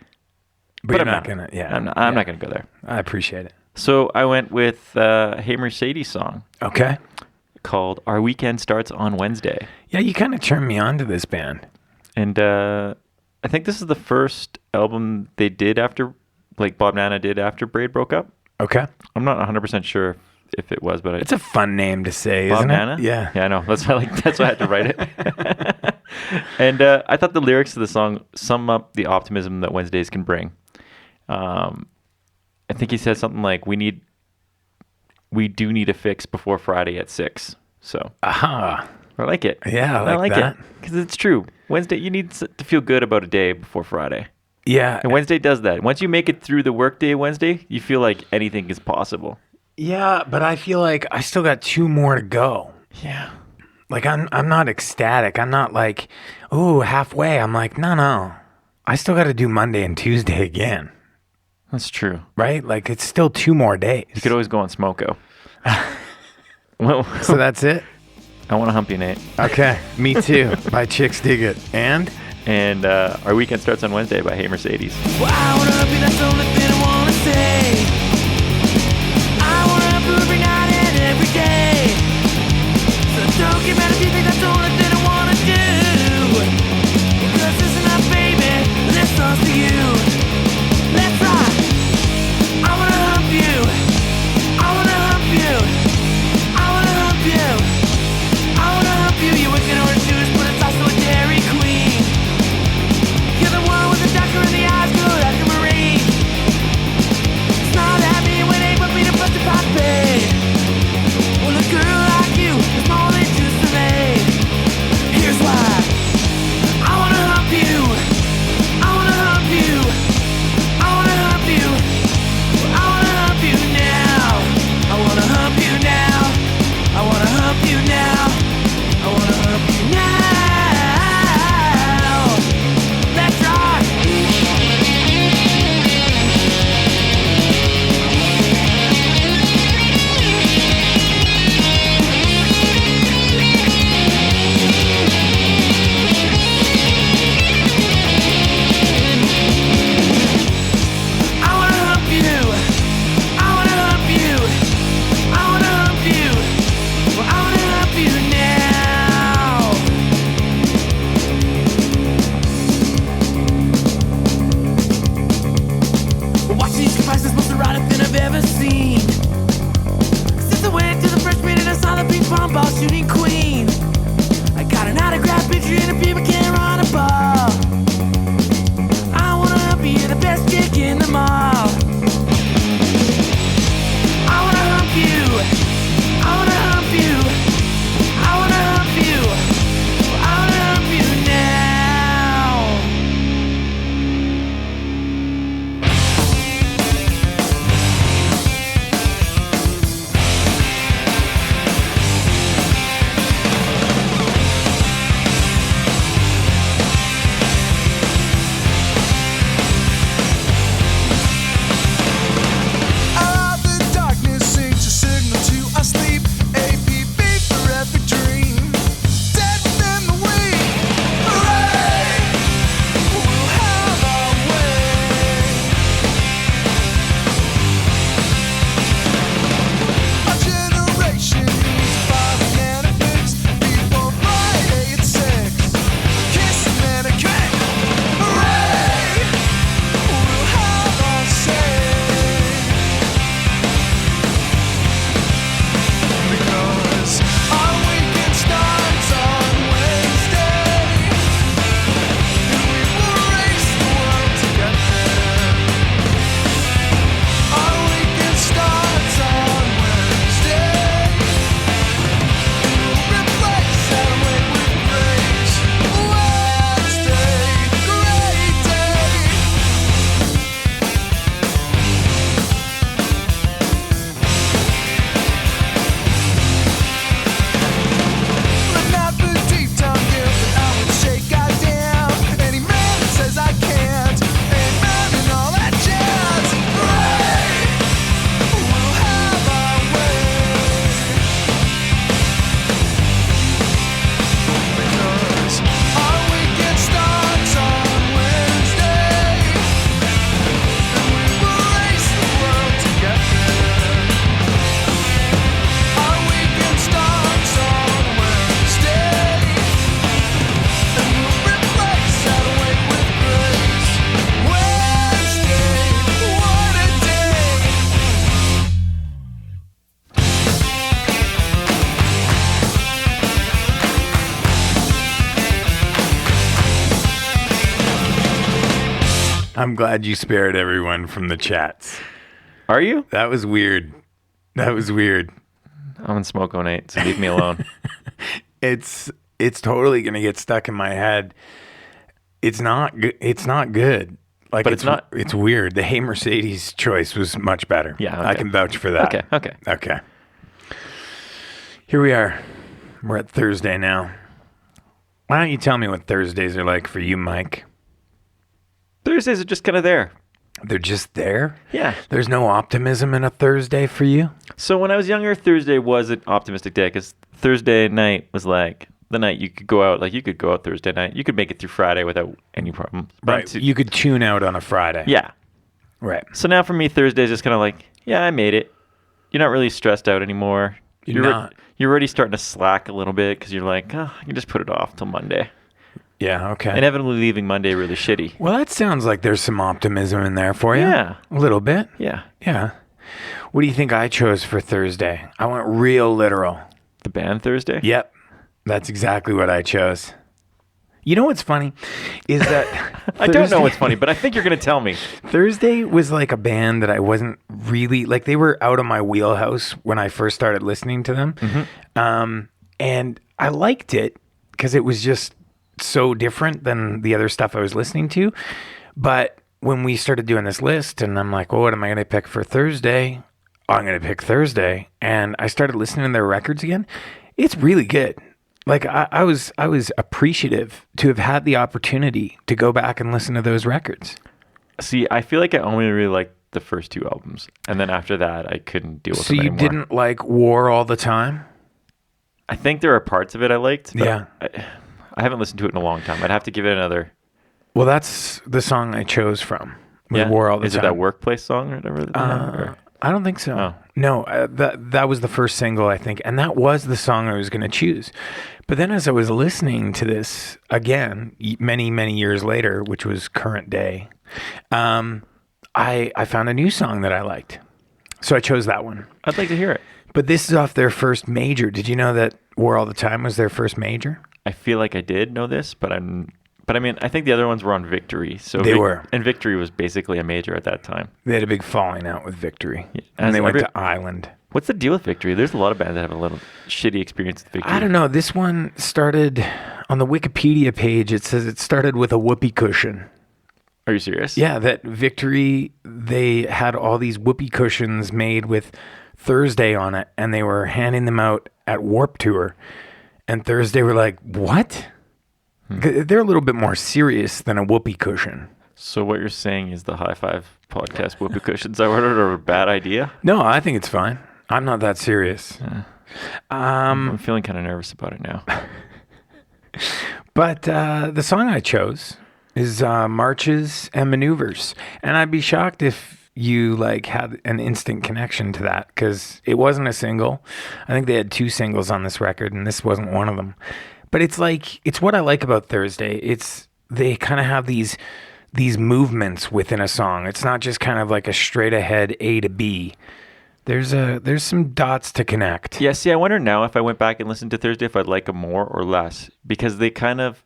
But you're I'm not going to. Yeah. I'm not going to go there. I appreciate it. So I went with Hey Mercedes song Okay. called Our Weekend Starts on Wednesday. Yeah, you kind of turned me on to this band. And I think this is the first album they did after, like Bob Nana did after Braid broke up. Okay. I'm not 100% sure if it was, but It's a fun name to say, Bob isn't Nana? it? Yeah. Yeah, I know. That's why I had to write it. And I thought the lyrics of the song sum up the optimism that Wednesdays can bring. I think he says something like, we do need a fix before Friday at 6. So Aha. I like it. Yeah, I like that. it because it's true. Wednesday, you need to feel good about a day before Friday. Yeah. And Wednesday does that. Once you make it through the workday Wednesday, you feel like anything is possible. Yeah, but I feel like I still got 2 more to go. Yeah. Like I'm not ecstatic. I'm not like, ooh, halfway. I'm like, no. I still got to do Monday and Tuesday again. That's true. Right? Like it's still 2 more days. You could always go on Smoko. Well, So that's it? I want to hump you, Nate. Okay. Me too. My chicks dig it. And? And our weekend starts on Wednesday by Hey Mercedes. Well, I wanna help you, that's the only thing I wanna say. I wanna help you every night and every day. So don't get mad if you think that's the only thing I wanna do. Because this is not, baby, this song's for you. Let's rock. I wanna help you. I wanna help you. I wanna help you. I wanna help you. You're wicked orange juice, but it's also a Dairy Queen. You're the one with the darker in the eyes, good like a Marine. Smile at me when they put me to bust a poppy. Well, a girl like you is more than just a name. Here's why. I wanna help you. I wanna help I'm glad you spared everyone from the chats. Are you? That was weird. That was weird. I'm in Smoko Night, so leave me alone. It's totally gonna get stuck in my head. It's not good. Like, But it's not- It's weird. The Hey Mercedes choice was much better. Yeah, I okay. can vouch for that. Okay. Here we are. We're at Thursday now. Why don't you tell me what Thursdays are like for you, Mike? Thursdays are just kind of there. They're just there? Yeah. There's no optimism in a Thursday for you? So when I was younger, Thursday was an optimistic day because Thursday night was like the night you could go out. Like you could go out Thursday night. You could make it through Friday without any problems. Right. You could tune out on a Friday. Yeah. Right. So now for me, Thursday is just kind of like, yeah, I made it. You're not really stressed out anymore. You're not. You're already starting to slack a little bit because you're like, oh, I can just put it off till Monday. Yeah, okay. Inevitably leaving Monday really shitty. Well, that sounds like there's some optimism in there for you. Yeah. A little bit. Yeah. Yeah. What do you think I chose for Thursday? I went real literal. The band Thursday? Yep. That's exactly what I chose. You know what's funny is that I don't know what's funny, but I think you're going to tell me. Thursday was like a band that I wasn't really like. They were out of my wheelhouse when I first started listening to them, and I liked it because it was just so different than the other stuff I was listening to. But when we started doing this list, and I'm like, well, what am I going to pick for Thursday? Oh, I'm going to pick Thursday, and I started listening to their records again. It's really good. Like I was appreciative to have had the opportunity to go back and listen to those records. See, I feel like I only really liked the first two albums, and then after that, I couldn't deal with So them you anymore. didn't like War All the Time? I think there are parts of it I liked. But Yeah. I haven't listened to it in a long time. I'd have to give it another. Well, that's the song I chose from. Was War All the Is Time. it that workplace song or whatever? Or- I don't think so. Oh. No, that was the first single, I think, and that was the song I was going to choose. But then as I was listening to this again, many, many years later, which was current day, I found a new song that I liked. So I chose that one. I'd like to hear it. But this is off their first major. Did you know that War All the Time was their first major? I feel like I did know this, but I mean, I think the other ones were on Victory. So They were. And Victory was basically a major at that time. They had a big falling out with Victory. Yeah. And As they went every- to Island. What's the deal with Victory? There's a lot of bands that have a little shitty experience with Victory. I don't know. This one started on the Wikipedia page. It says it started with a whoopee cushion. Are you serious? Yeah, that Victory, they had all these whoopee cushions made with Thursday on it, and they were handing them out at Warped Tour. And Thursday were like, what? They're a little bit more serious than a whoopee cushion. So what you're saying is the High Five podcast whoopee cushions I ordered are a bad idea? No, I think it's fine. I'm not that serious. I'm feeling kind of nervous about it now. But the song I chose is Marches and Maneuvers. And I'd be shocked if you like had an instant connection to that because it wasn't a single. I think they had 2 singles on this record and this wasn't one of them. But it's like, it's what I like about Thursday. It's, they kind of have these movements within a song. It's not just kind of like a straight ahead A to B. There's some dots to connect. Yeah, see, I wonder now if I went back and listened to Thursday if I'd like them more or less because they kind of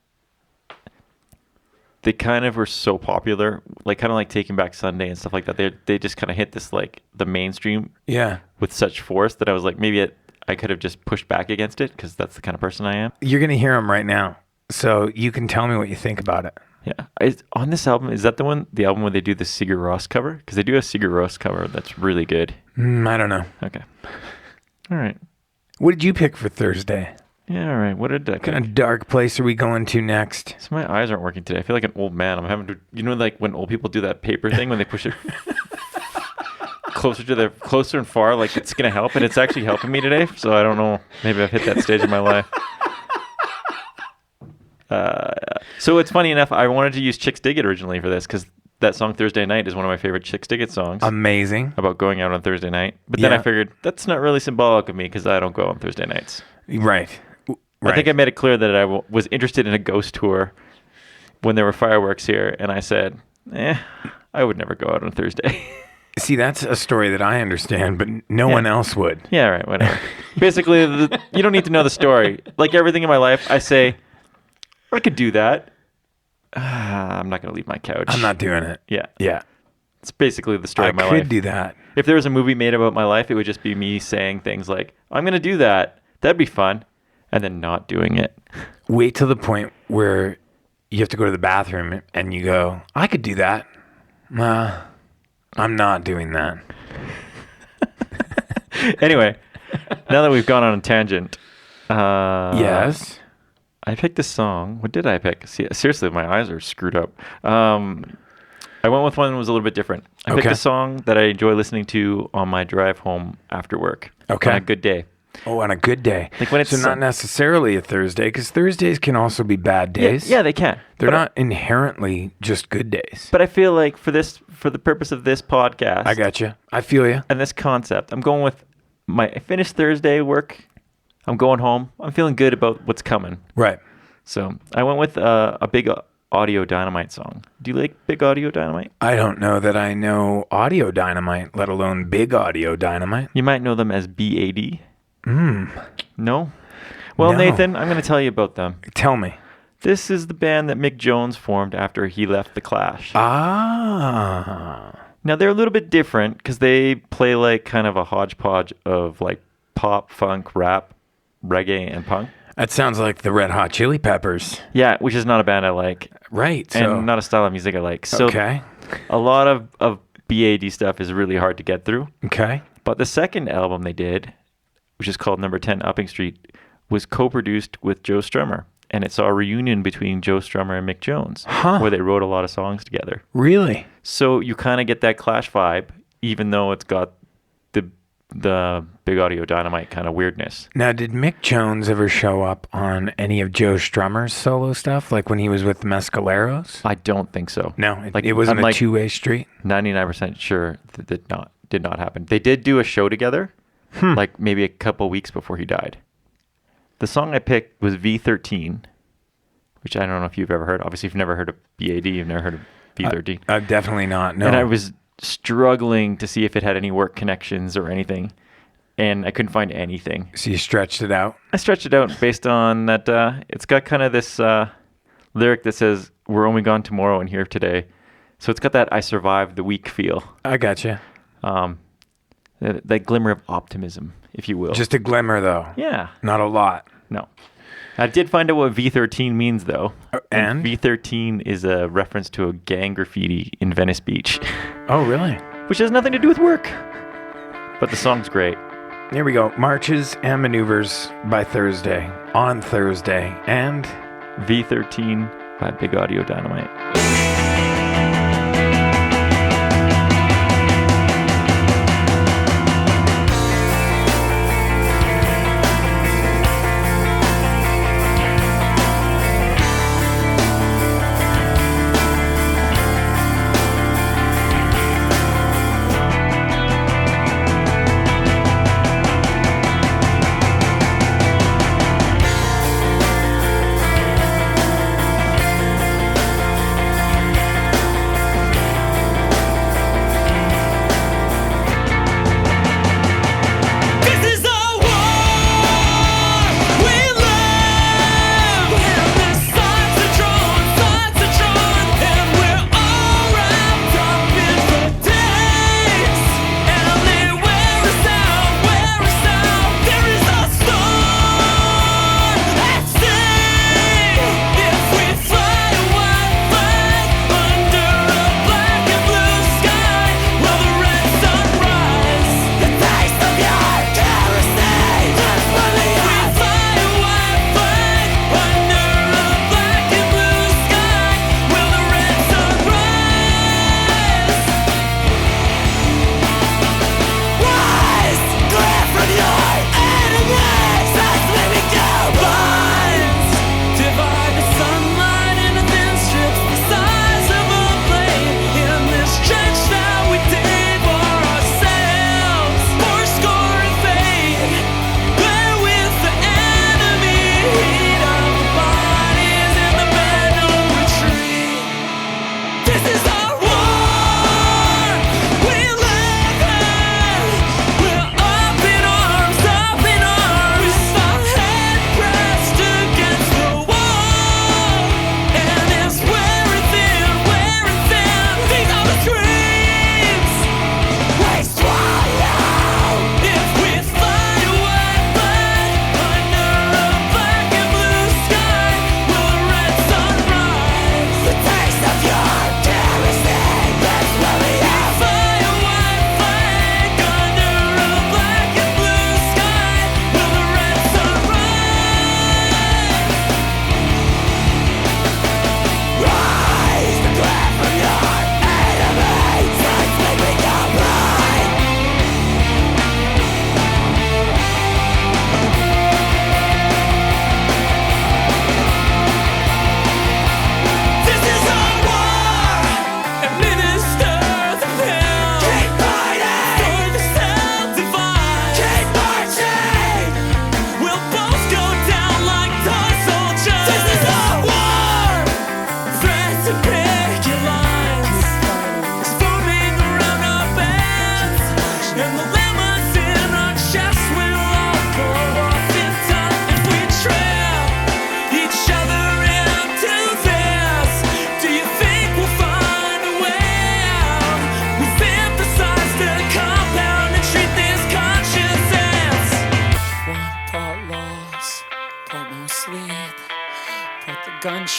were so popular, like kind of like Taking Back Sunday and stuff like that. They just kind of hit this like the mainstream Yeah. with such force that I was like maybe I could have just pushed back against it because that's the kind of person I am. You're going to hear them right now. So you can tell me what you think about it. Yeah, on this album, is that the album where they do the Sigur Rós cover? Because they do a Sigur Rós cover that's really good. I don't know. Okay. All right. What did you pick for Thursday? Yeah, all right. What did I What kind of dark place are we going to next? So my eyes aren't working today. I feel like an old man. I'm having to, like when old people do that paper thing when they push it closer and far, like it's going to help. And it's actually helping me today. So I don't know. Maybe I've hit that stage in my life. So it's funny enough, I wanted to use Chicks Dig It originally for this because that song Thursday Night is one of my favorite Chicks Dig It songs. Amazing. About going out on Thursday night. But then I figured that's not really symbolic of me because I don't go on Thursday nights. Right. I think I made it clear that I was interested in a ghost tour when there were fireworks here. And I said, I would never go out on Thursday. See, that's a story that I understand, but no one else would. Yeah, right, whatever. Basically, you don't need to know the story. Like everything in my life, I say, I could do that. I'm not going to leave my couch. I'm not doing it. Yeah. Yeah. It's basically the story I of my could life. do that. If there was a movie made about my life, it would just be me saying things like, I'm going to do that. That'd be fun. And then not doing it. Wait till the point where you have to go to the bathroom and you go, I could do that. I'm not doing that. Anyway, now that we've gone on a tangent. Yes. I picked a song. What did I pick? See, seriously, my eyes are screwed up. I went with one that was a little bit different. I picked Okay. a song that I enjoy listening to on my drive home after work. Okay. On a good day. Oh, on a good day. Like when it's so not necessarily a Thursday, because Thursdays can also be bad days. Yeah, they can. They're But not inherently just good days. But I feel like for the purpose of this podcast, I got you. I feel you. and this concept, I'm going with I finished Thursday work. I'm going home. I'm feeling good about what's coming. Right. So I went with a Big Audio Dynamite song. Do you like Big Audio Dynamite? I don't know that I know Audio Dynamite, let alone Big Audio Dynamite. You might know them as BAD. No? Well, No. Nathan, I'm going to tell you about them. Tell me. This is the band that Mick Jones formed after he left The Clash. Ah. Now, they're a little bit different because they play like kind of a hodgepodge of like pop, funk, rap, reggae, and punk. That sounds like the Red Hot Chili Peppers. Yeah, which is not a band I like. Right. And So, not a style of music I like. So okay. a lot of BAD stuff is really hard to get through. Okay. But the second album they did, which is called Number 10 Upping Street, was co-produced with Joe Strummer. And it saw a reunion between Joe Strummer and Mick Jones, where they wrote a lot of songs together. Really? So you kind of get that Clash vibe, even though it's got the Big Audio Dynamite kind of weirdness. Now, did Mick Jones ever show up on any of Joe Strummer's solo stuff, like when he was with the Mescaleros? I don't think so. No, Like, it wasn't I'm a like two-way street. 99% sure that did not happen. They did do a show together, like maybe a couple weeks before he died. The song I picked was V13, which I don't know if you've ever heard. Obviously, if you've never heard of BAD, you've never heard of V13. I've definitely not. No. And I was struggling to see if it had any work connections or anything, and I couldn't find anything. So you stretched it out? I stretched it out based on that it's got kind of this lyric that says, "We're only gone tomorrow and here today." So it's got that I survived the week feel. I gotcha. That glimmer of optimism, if you will. Just a glimmer, though. Yeah. Not a lot. No. I did find out what V13 means, though. And? V13 is a reference to a gang graffiti in Venice Beach, Oh, really? which has nothing to do with work. But the song's great. Here we go. Marches and Maneuvers by Thursday. On Thursday. And V13 by Big Audio Dynamite.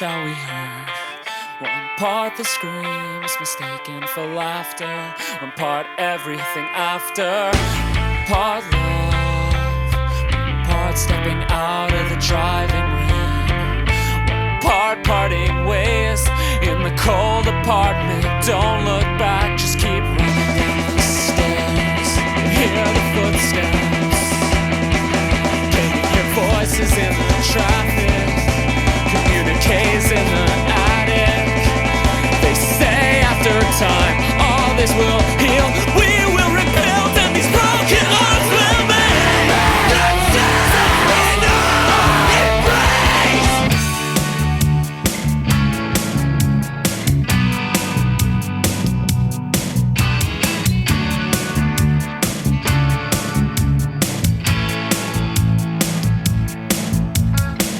shall we heard? One part the screams mistaken for laughter, one part everything after, one part love, one part stepping out of the driving rain, one part parting ways in the cold apartment. Don't look back, just keep running down the stairs. Hear the footsteps, can you hear voices in the traffic? Communiques in the attic. They say after time all this will heal. We will rebuild and these broken arms will mend.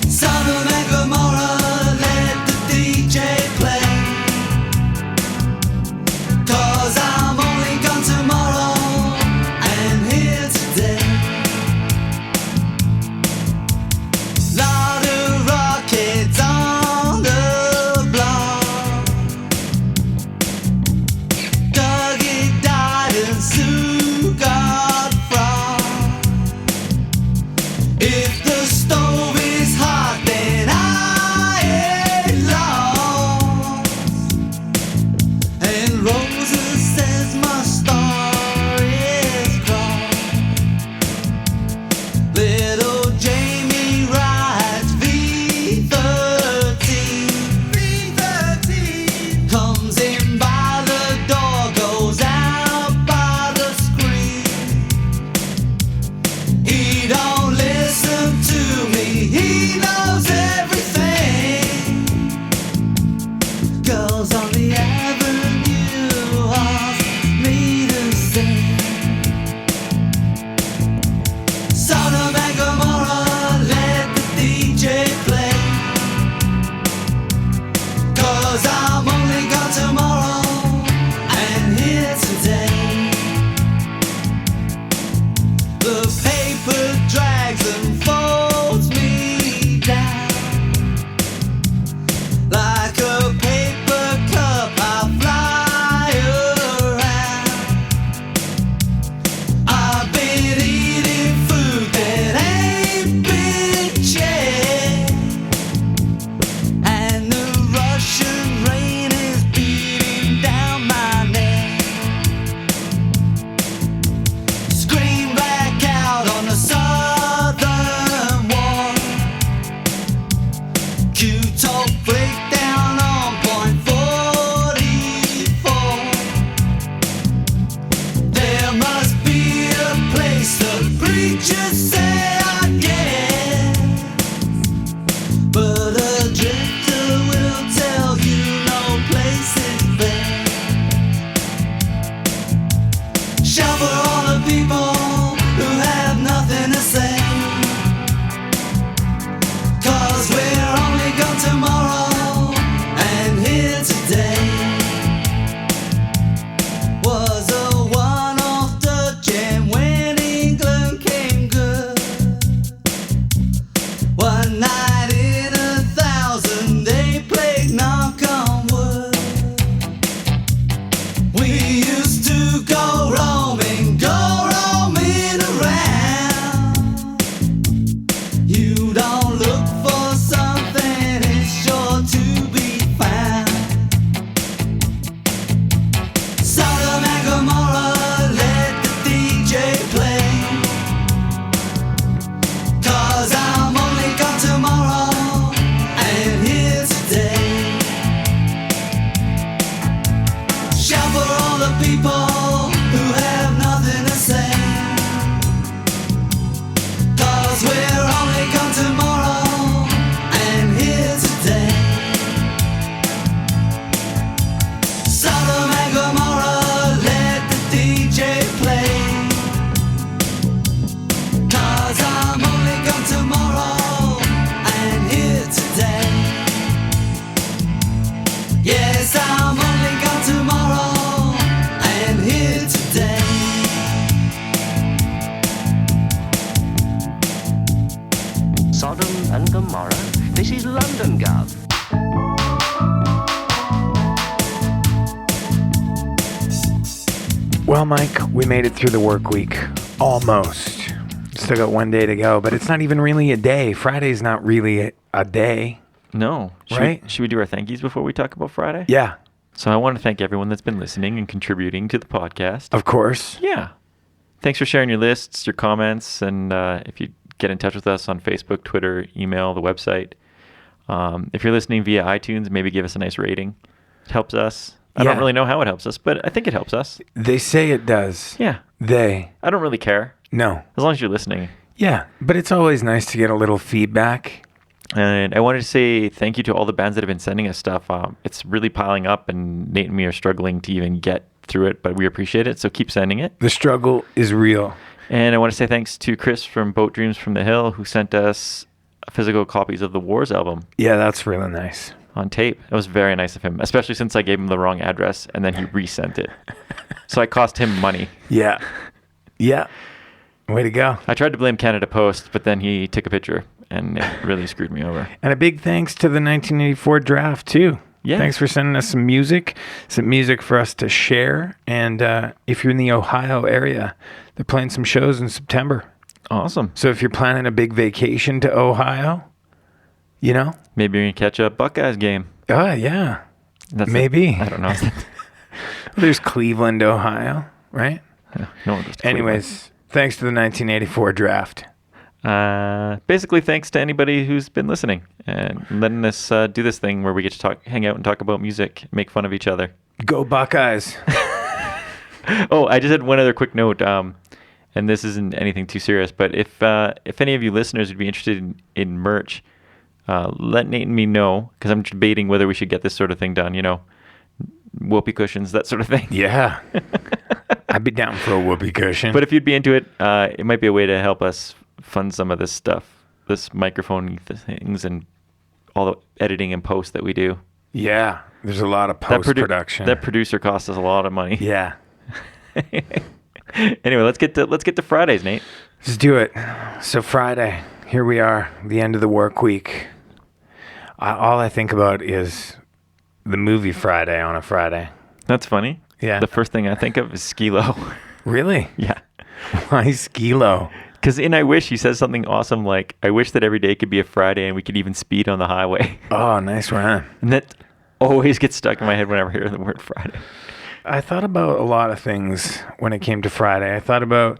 Sodom and Gomorrah, let the DJ play. 'Cause I'm only gone tomorrow and here today. Lot of rockets on the block. Dougie died and Sue got fried. If the stove is hot, then I ain't lost. And Rosa says my star is crossed. Little Jamie rides V13. Comes in by the door, goes out by the screen. He don't listen to me, he knows everything. Girls on the avenue ask me to sing. Sodom and Gomorrah, let the DJ play. 'Cause I'm only gone tomorrow and here today. The paper drags and folds me down. Like a paper cup, I fly around. I've been eating food that ain't been checked. And the Russian rain is beating down my neck. Scream back out on the southern wall. Q-talk breakdown on point 44. There must be a place the preachers say I guess. But a drifter will tell you no place is best. Shout for all the people who have nothing to say. 'Cause we're only gone tomorrow and here today. Was a one-off Dutch jam when England came good. One night in 1,000 they played knock on wood. We used to go roaming Well, Mike, we made it through the work week. Almost. Still got one day to go, but it's not even really a day. Friday's not really a day. No. Right? Should we do our thank yous before we talk about Friday? Yeah, So I want to thank everyone that's been listening and contributing to the podcast. of course. Yeah. Thanks for sharing your lists, your comments, and if you get in touch with us on Facebook, Twitter, email, the website. If you're listening via iTunes, maybe give us a nice rating. It helps us. I don't Yeah. really know how it helps us, but I think it helps us. They say it does. Yeah. They. I don't really care, No. as long as you're listening. Yeah, but it's always nice to get a little feedback. And I wanted to say thank you to all the bands that have been sending us stuff. It's really piling up, and Nate and me are struggling to even get through it, but we appreciate it, so keep sending it. The struggle is real. And I want to say thanks to Chris from Boat Dreams from the Hill, who sent us physical copies of the Wars album Yeah, that's really nice. on tape. It was very nice of him, especially since I gave him the wrong address and then he resent it. So I cost him money. Yeah. Yeah. Way to go. I tried to blame Canada Post, but then he took a picture and it really screwed me over. And a big thanks to the 1984 draft, too. Yeah. Thanks for sending us some music for us to share. And if you're in the Ohio area, they're playing some shows in September. Awesome. So if you're planning a big vacation to Ohio, you know? Maybe you're going to catch a Buckeyes game. Oh, yeah. That's Maybe. I don't know. There's Cleveland, Ohio, right? No one goes to Anyways, thanks to the 1984 draft. basically, thanks to anybody who's been listening and letting us do this thing where we get to hang out and talk about music, make fun of each other. Go Buckeyes. Oh, I just had one other quick note, and this isn't anything too serious, but if any of you listeners would be interested in merch, let Nate and me know, because I'm debating whether we should get this sort of thing done, whoopee cushions, that sort of thing. Yeah. I'd be down for a whoopee cushion. But if you'd be into it, it might be a way to help us fund some of this stuff, this microphone things and all the editing and post that we do. Yeah, there's a lot of post-production. That producer costs us a lot of money. Yeah. Anyway, let's get to Fridays, Nate. Let's do it. So Friday, here we are, the end of the work week. All I think about is the movie Friday on a Friday. That's funny. Yeah. The first thing I think of is Skee-Lo. Really? Yeah. Why Skee-Lo? Because in I Wish, he says something awesome like, I wish that every day could be a Friday and we could even speed on the highway. Oh, nice rhyme. And that always gets stuck in my head whenever I hear the word Friday. I thought about a lot of things when it came to Friday. I thought about,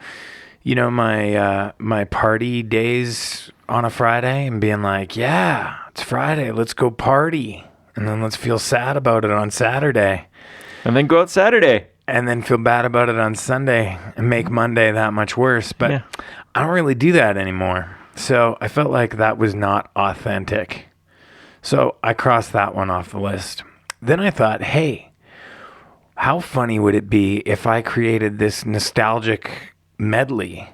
my party days on a Friday and being like, yeah, it's Friday, let's go party. And then let's feel sad about it on Saturday. And then go out Saturday. And then feel bad about it on Sunday and make Monday that much worse. But Yeah. I don't really do that anymore. So I felt like that was not authentic. So I crossed that one off the list. Then I thought, hey, how funny would it be if I created this nostalgic medley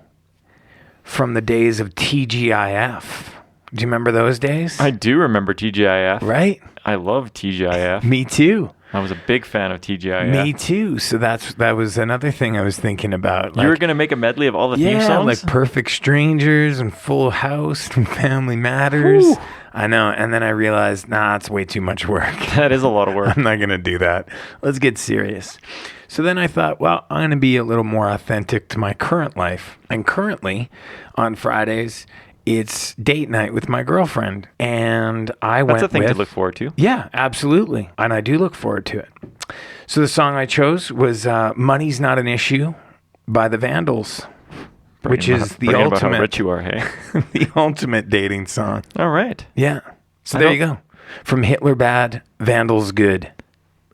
from the days of TGIF? Do you remember those days? I do remember TGIF. Right? I love TGIF. Me too. I was a big fan of TGIF. Me too. So that was another thing I was thinking about. You were going to make a medley of all the theme songs? like Perfect Strangers and Full House and Family Matters. Whew. I know. And then I realized, it's way too much work. That is a lot of work. I'm not going to do that. Let's get serious. So then I thought, well, I'm going to be a little more authentic to my current life. And currently, on Fridays, it's date night with my girlfriend. And I went That's a thing to with- look forward to. Yeah, absolutely. And I do look forward to it. So the song I chose was Money's Not an Issue by the Vandals, which is the Bragging about how ultimate, rich you are, hey? the ultimate dating song. All right. Yeah. So I there don't- you go. From Hitler Bad, Vandals Good.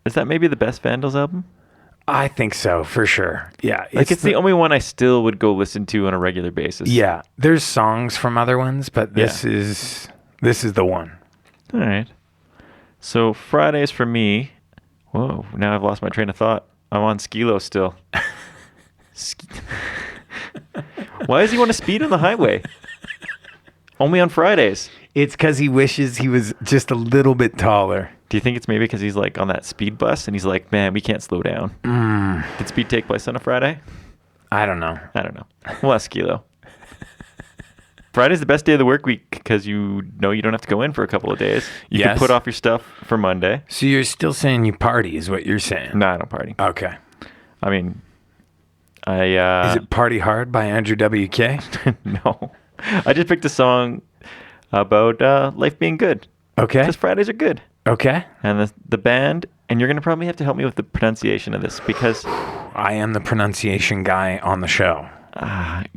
Is that maybe the best Vandals album? I think so, for sure. Yeah. It's the only one I still would go listen to on a regular basis. Yeah. There's songs from other ones, but this is the one. All right. So Fridays for me. Whoa, now I've lost my train of thought. I'm on Skee-Lo still. Why does he want to speed on the highway? Only on Fridays. It's because he wishes he was just a little bit taller. Do you think it's maybe because he's like on that speed bus and he's like, man, we can't slow down? Did speed take place on a Friday? I don't know. I don't know. We'll ask Skee-Lo. Friday's the best day of the work week because you don't have to go in for a couple of days. You can Yes. put off your stuff for Monday. So you're still saying you party is what you're saying? No, I don't party. Okay. I mean, Is it Party Hard by Andrew WK? No. I just picked a song about life being good. Okay. Because Fridays are good. Okay. And the band, and you're going to probably have to help me with the pronunciation of this because... I am the pronunciation guy on the show.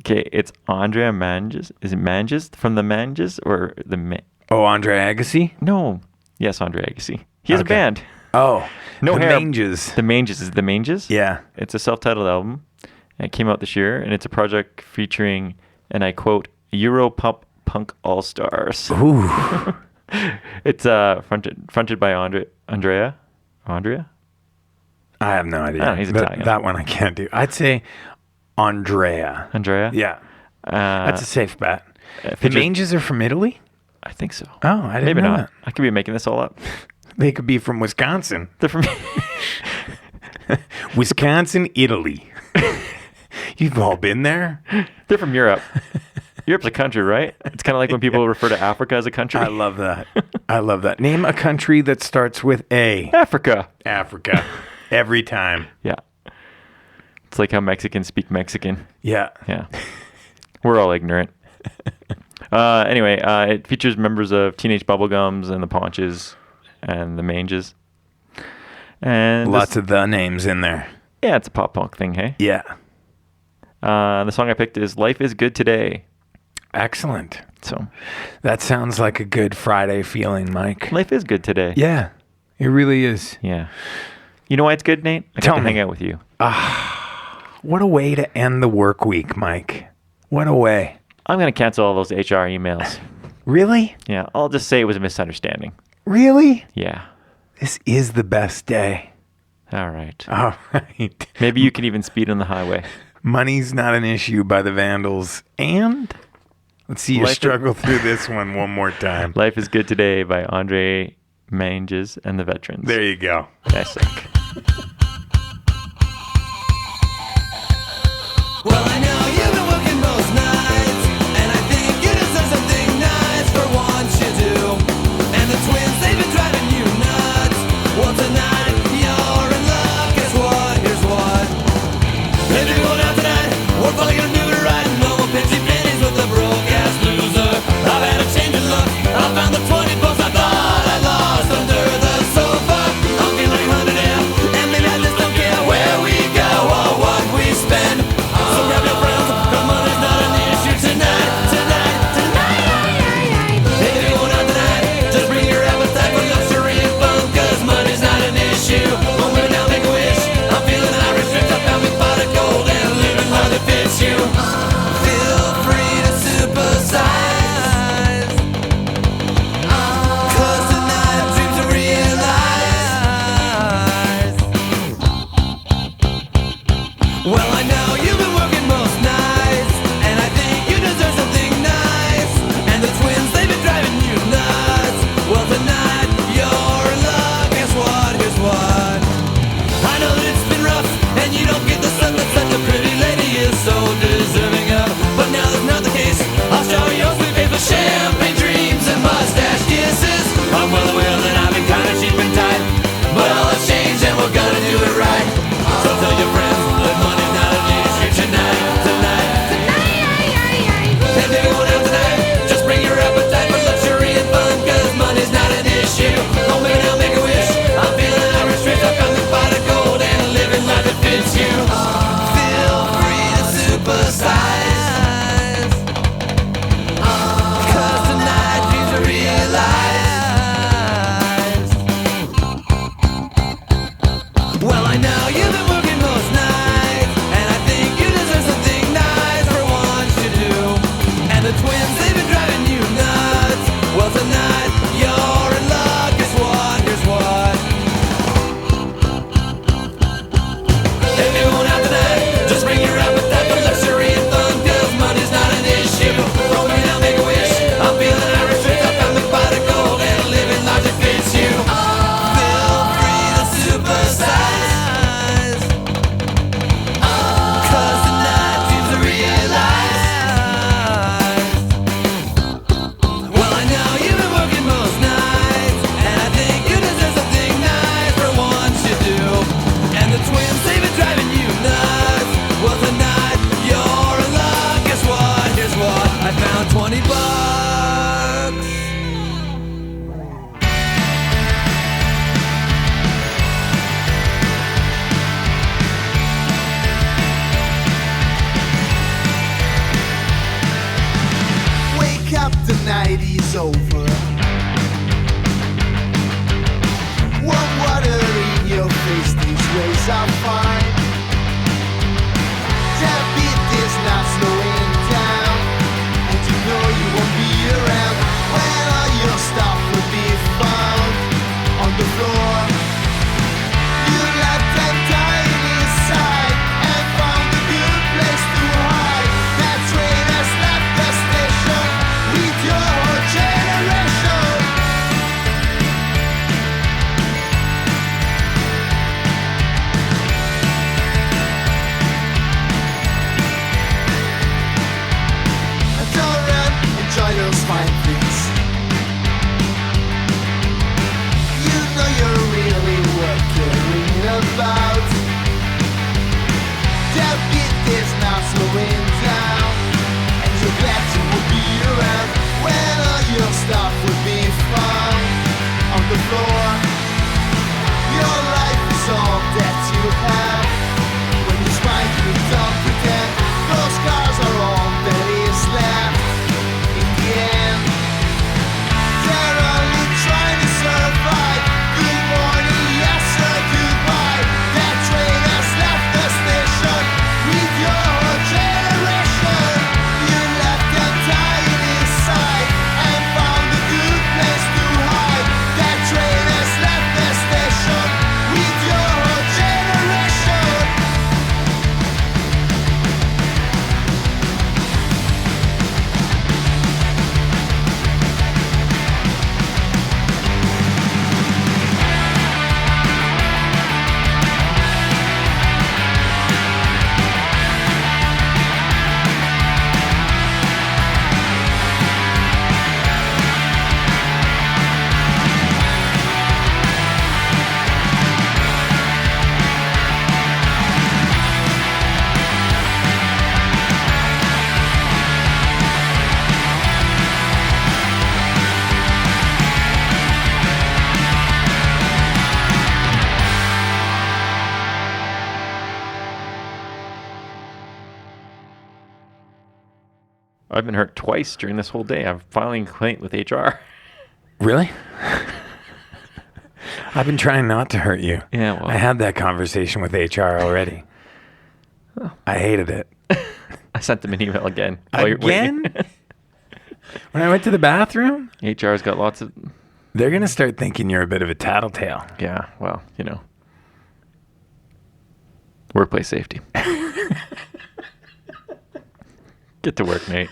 Okay, it's Andrea Manges. Is it Manges from the Manges or the... Oh, Andre Agassi? No. Yes, Andre Agassi. He has a band. Oh. No the hair. Manges. The Manges. Is it the Manges? Yeah. It's a self-titled album. And it came out this year, and it's a project featuring, and I quote, Euro punk all-stars. Ooh. It's fronted by Andrea? I have no idea. Oh, he's Italian. That one I can't do. I'd say Andrea. Andrea? Yeah. That's a safe bet. The features- Manges are from Italy? I think so. Oh, I didn't Maybe know not. that. I could be making this all up. They could be from Wisconsin. They're from... Wisconsin, Italy. You've all been there? They're from Europe. Europe's a country, right? It's kind of like when people refer to Africa as a country. I love that. I love that. Name a country that starts with A. Africa. Africa. Every time. Yeah. It's like how Mexicans speak Mexican. Yeah. Yeah. We're all ignorant. Anyway, it features members of Teenage Bubblegums and the Paunches and the Manges. And Lots of the names in there. Yeah, it's a pop punk thing, hey? Yeah. The song I picked is Life is Good Today. Excellent. So that sounds like a good Friday feeling, Mike. Life is good today. Yeah, it really is. Yeah. You know why it's good, Nate? I Tell got to me. hang out with you. What a way to end the work week, Mike. What a way. I'm going to cancel all those HR emails. Really? Yeah, I'll just say it was a misunderstanding. Really? Yeah. This is the best day. All right. All right. Maybe you can even speed on the highway. Money's Not an Issue by the Vandals. And let's see you Life struggle through this one more time. Life is Good Today by Andre Manges and the Veterans. There you go. Nice song. Well, I know you've been working most nights, and I think you deserve something nice for once you do. And the twins, they've been driving you nuts. Well, tonight you're in luck. Guess what? Here's what. If you're going out tonight, we're probably gonna do it right. No more pitchy pennies with a broke ass loser. I've had a change of luck. I found the 20 bucks I thought I lost under the sofa. I'm feeling 100 and maybe I just don't care where we go or what we spend. So grab your friends, 'cause money's not an issue tonight. If you're going out tonight, just bring your appetite for luxury and fun, 'cause money's not an issue. When we're down, make a wish. I'm feeling Irish rich, I found me pot of gold and living while it fits you. Feel free to supersize, 'cause tonight dreams are realized. Well, I know you've been working most nights, and I think you deserve something nice. And the twins, they've been driving you nuts. Well, tonight you're in luck. Guess what? Here's what. I know that it's been rough, and you don't get the stuff that such a pretty lady is so deserving of. But now that's not the case. I'll shower your sweet face with champagne dreams and mustache kisses. I'm well aware that I've been kind of cheap and tight, but all has changed and we're gonna do it right. So tell your friends that money's not an issue tonight. over. Warm water in your face, these ways are fine. That beat is not slowing down, and you know you won't be around when all your stuff will be found on the floor. You let them die inside and found a good place to hide. That train has left the station with your whole generation. Don't run, enjoy those fine things. You know you're really worth caring about. That beat is not slowing down, and you're glad you will be around when all your stuff will be found on the floor. Your life is all that you have. When you smile, you don't pretend. Those scars are all that is left. In the end, they're only trying to survive. Good morning, yes sir, goodbye. That train has left the station with your whole generation. You left them dying inside and found a good place to hide. That train has left the station with your whole generation. I've been hurt twice during this whole day. I'm filing a complaint with HR. Really? I've been trying not to hurt you. Yeah, well. I had that conversation with HR already. I hated it. I sent them an email again. while you're Again? waiting. When I went to the bathroom, HR's got lots of... they're going to start thinking you're a bit of a tattletale. Yeah, well, you know. Workplace safety. Get to work, mate.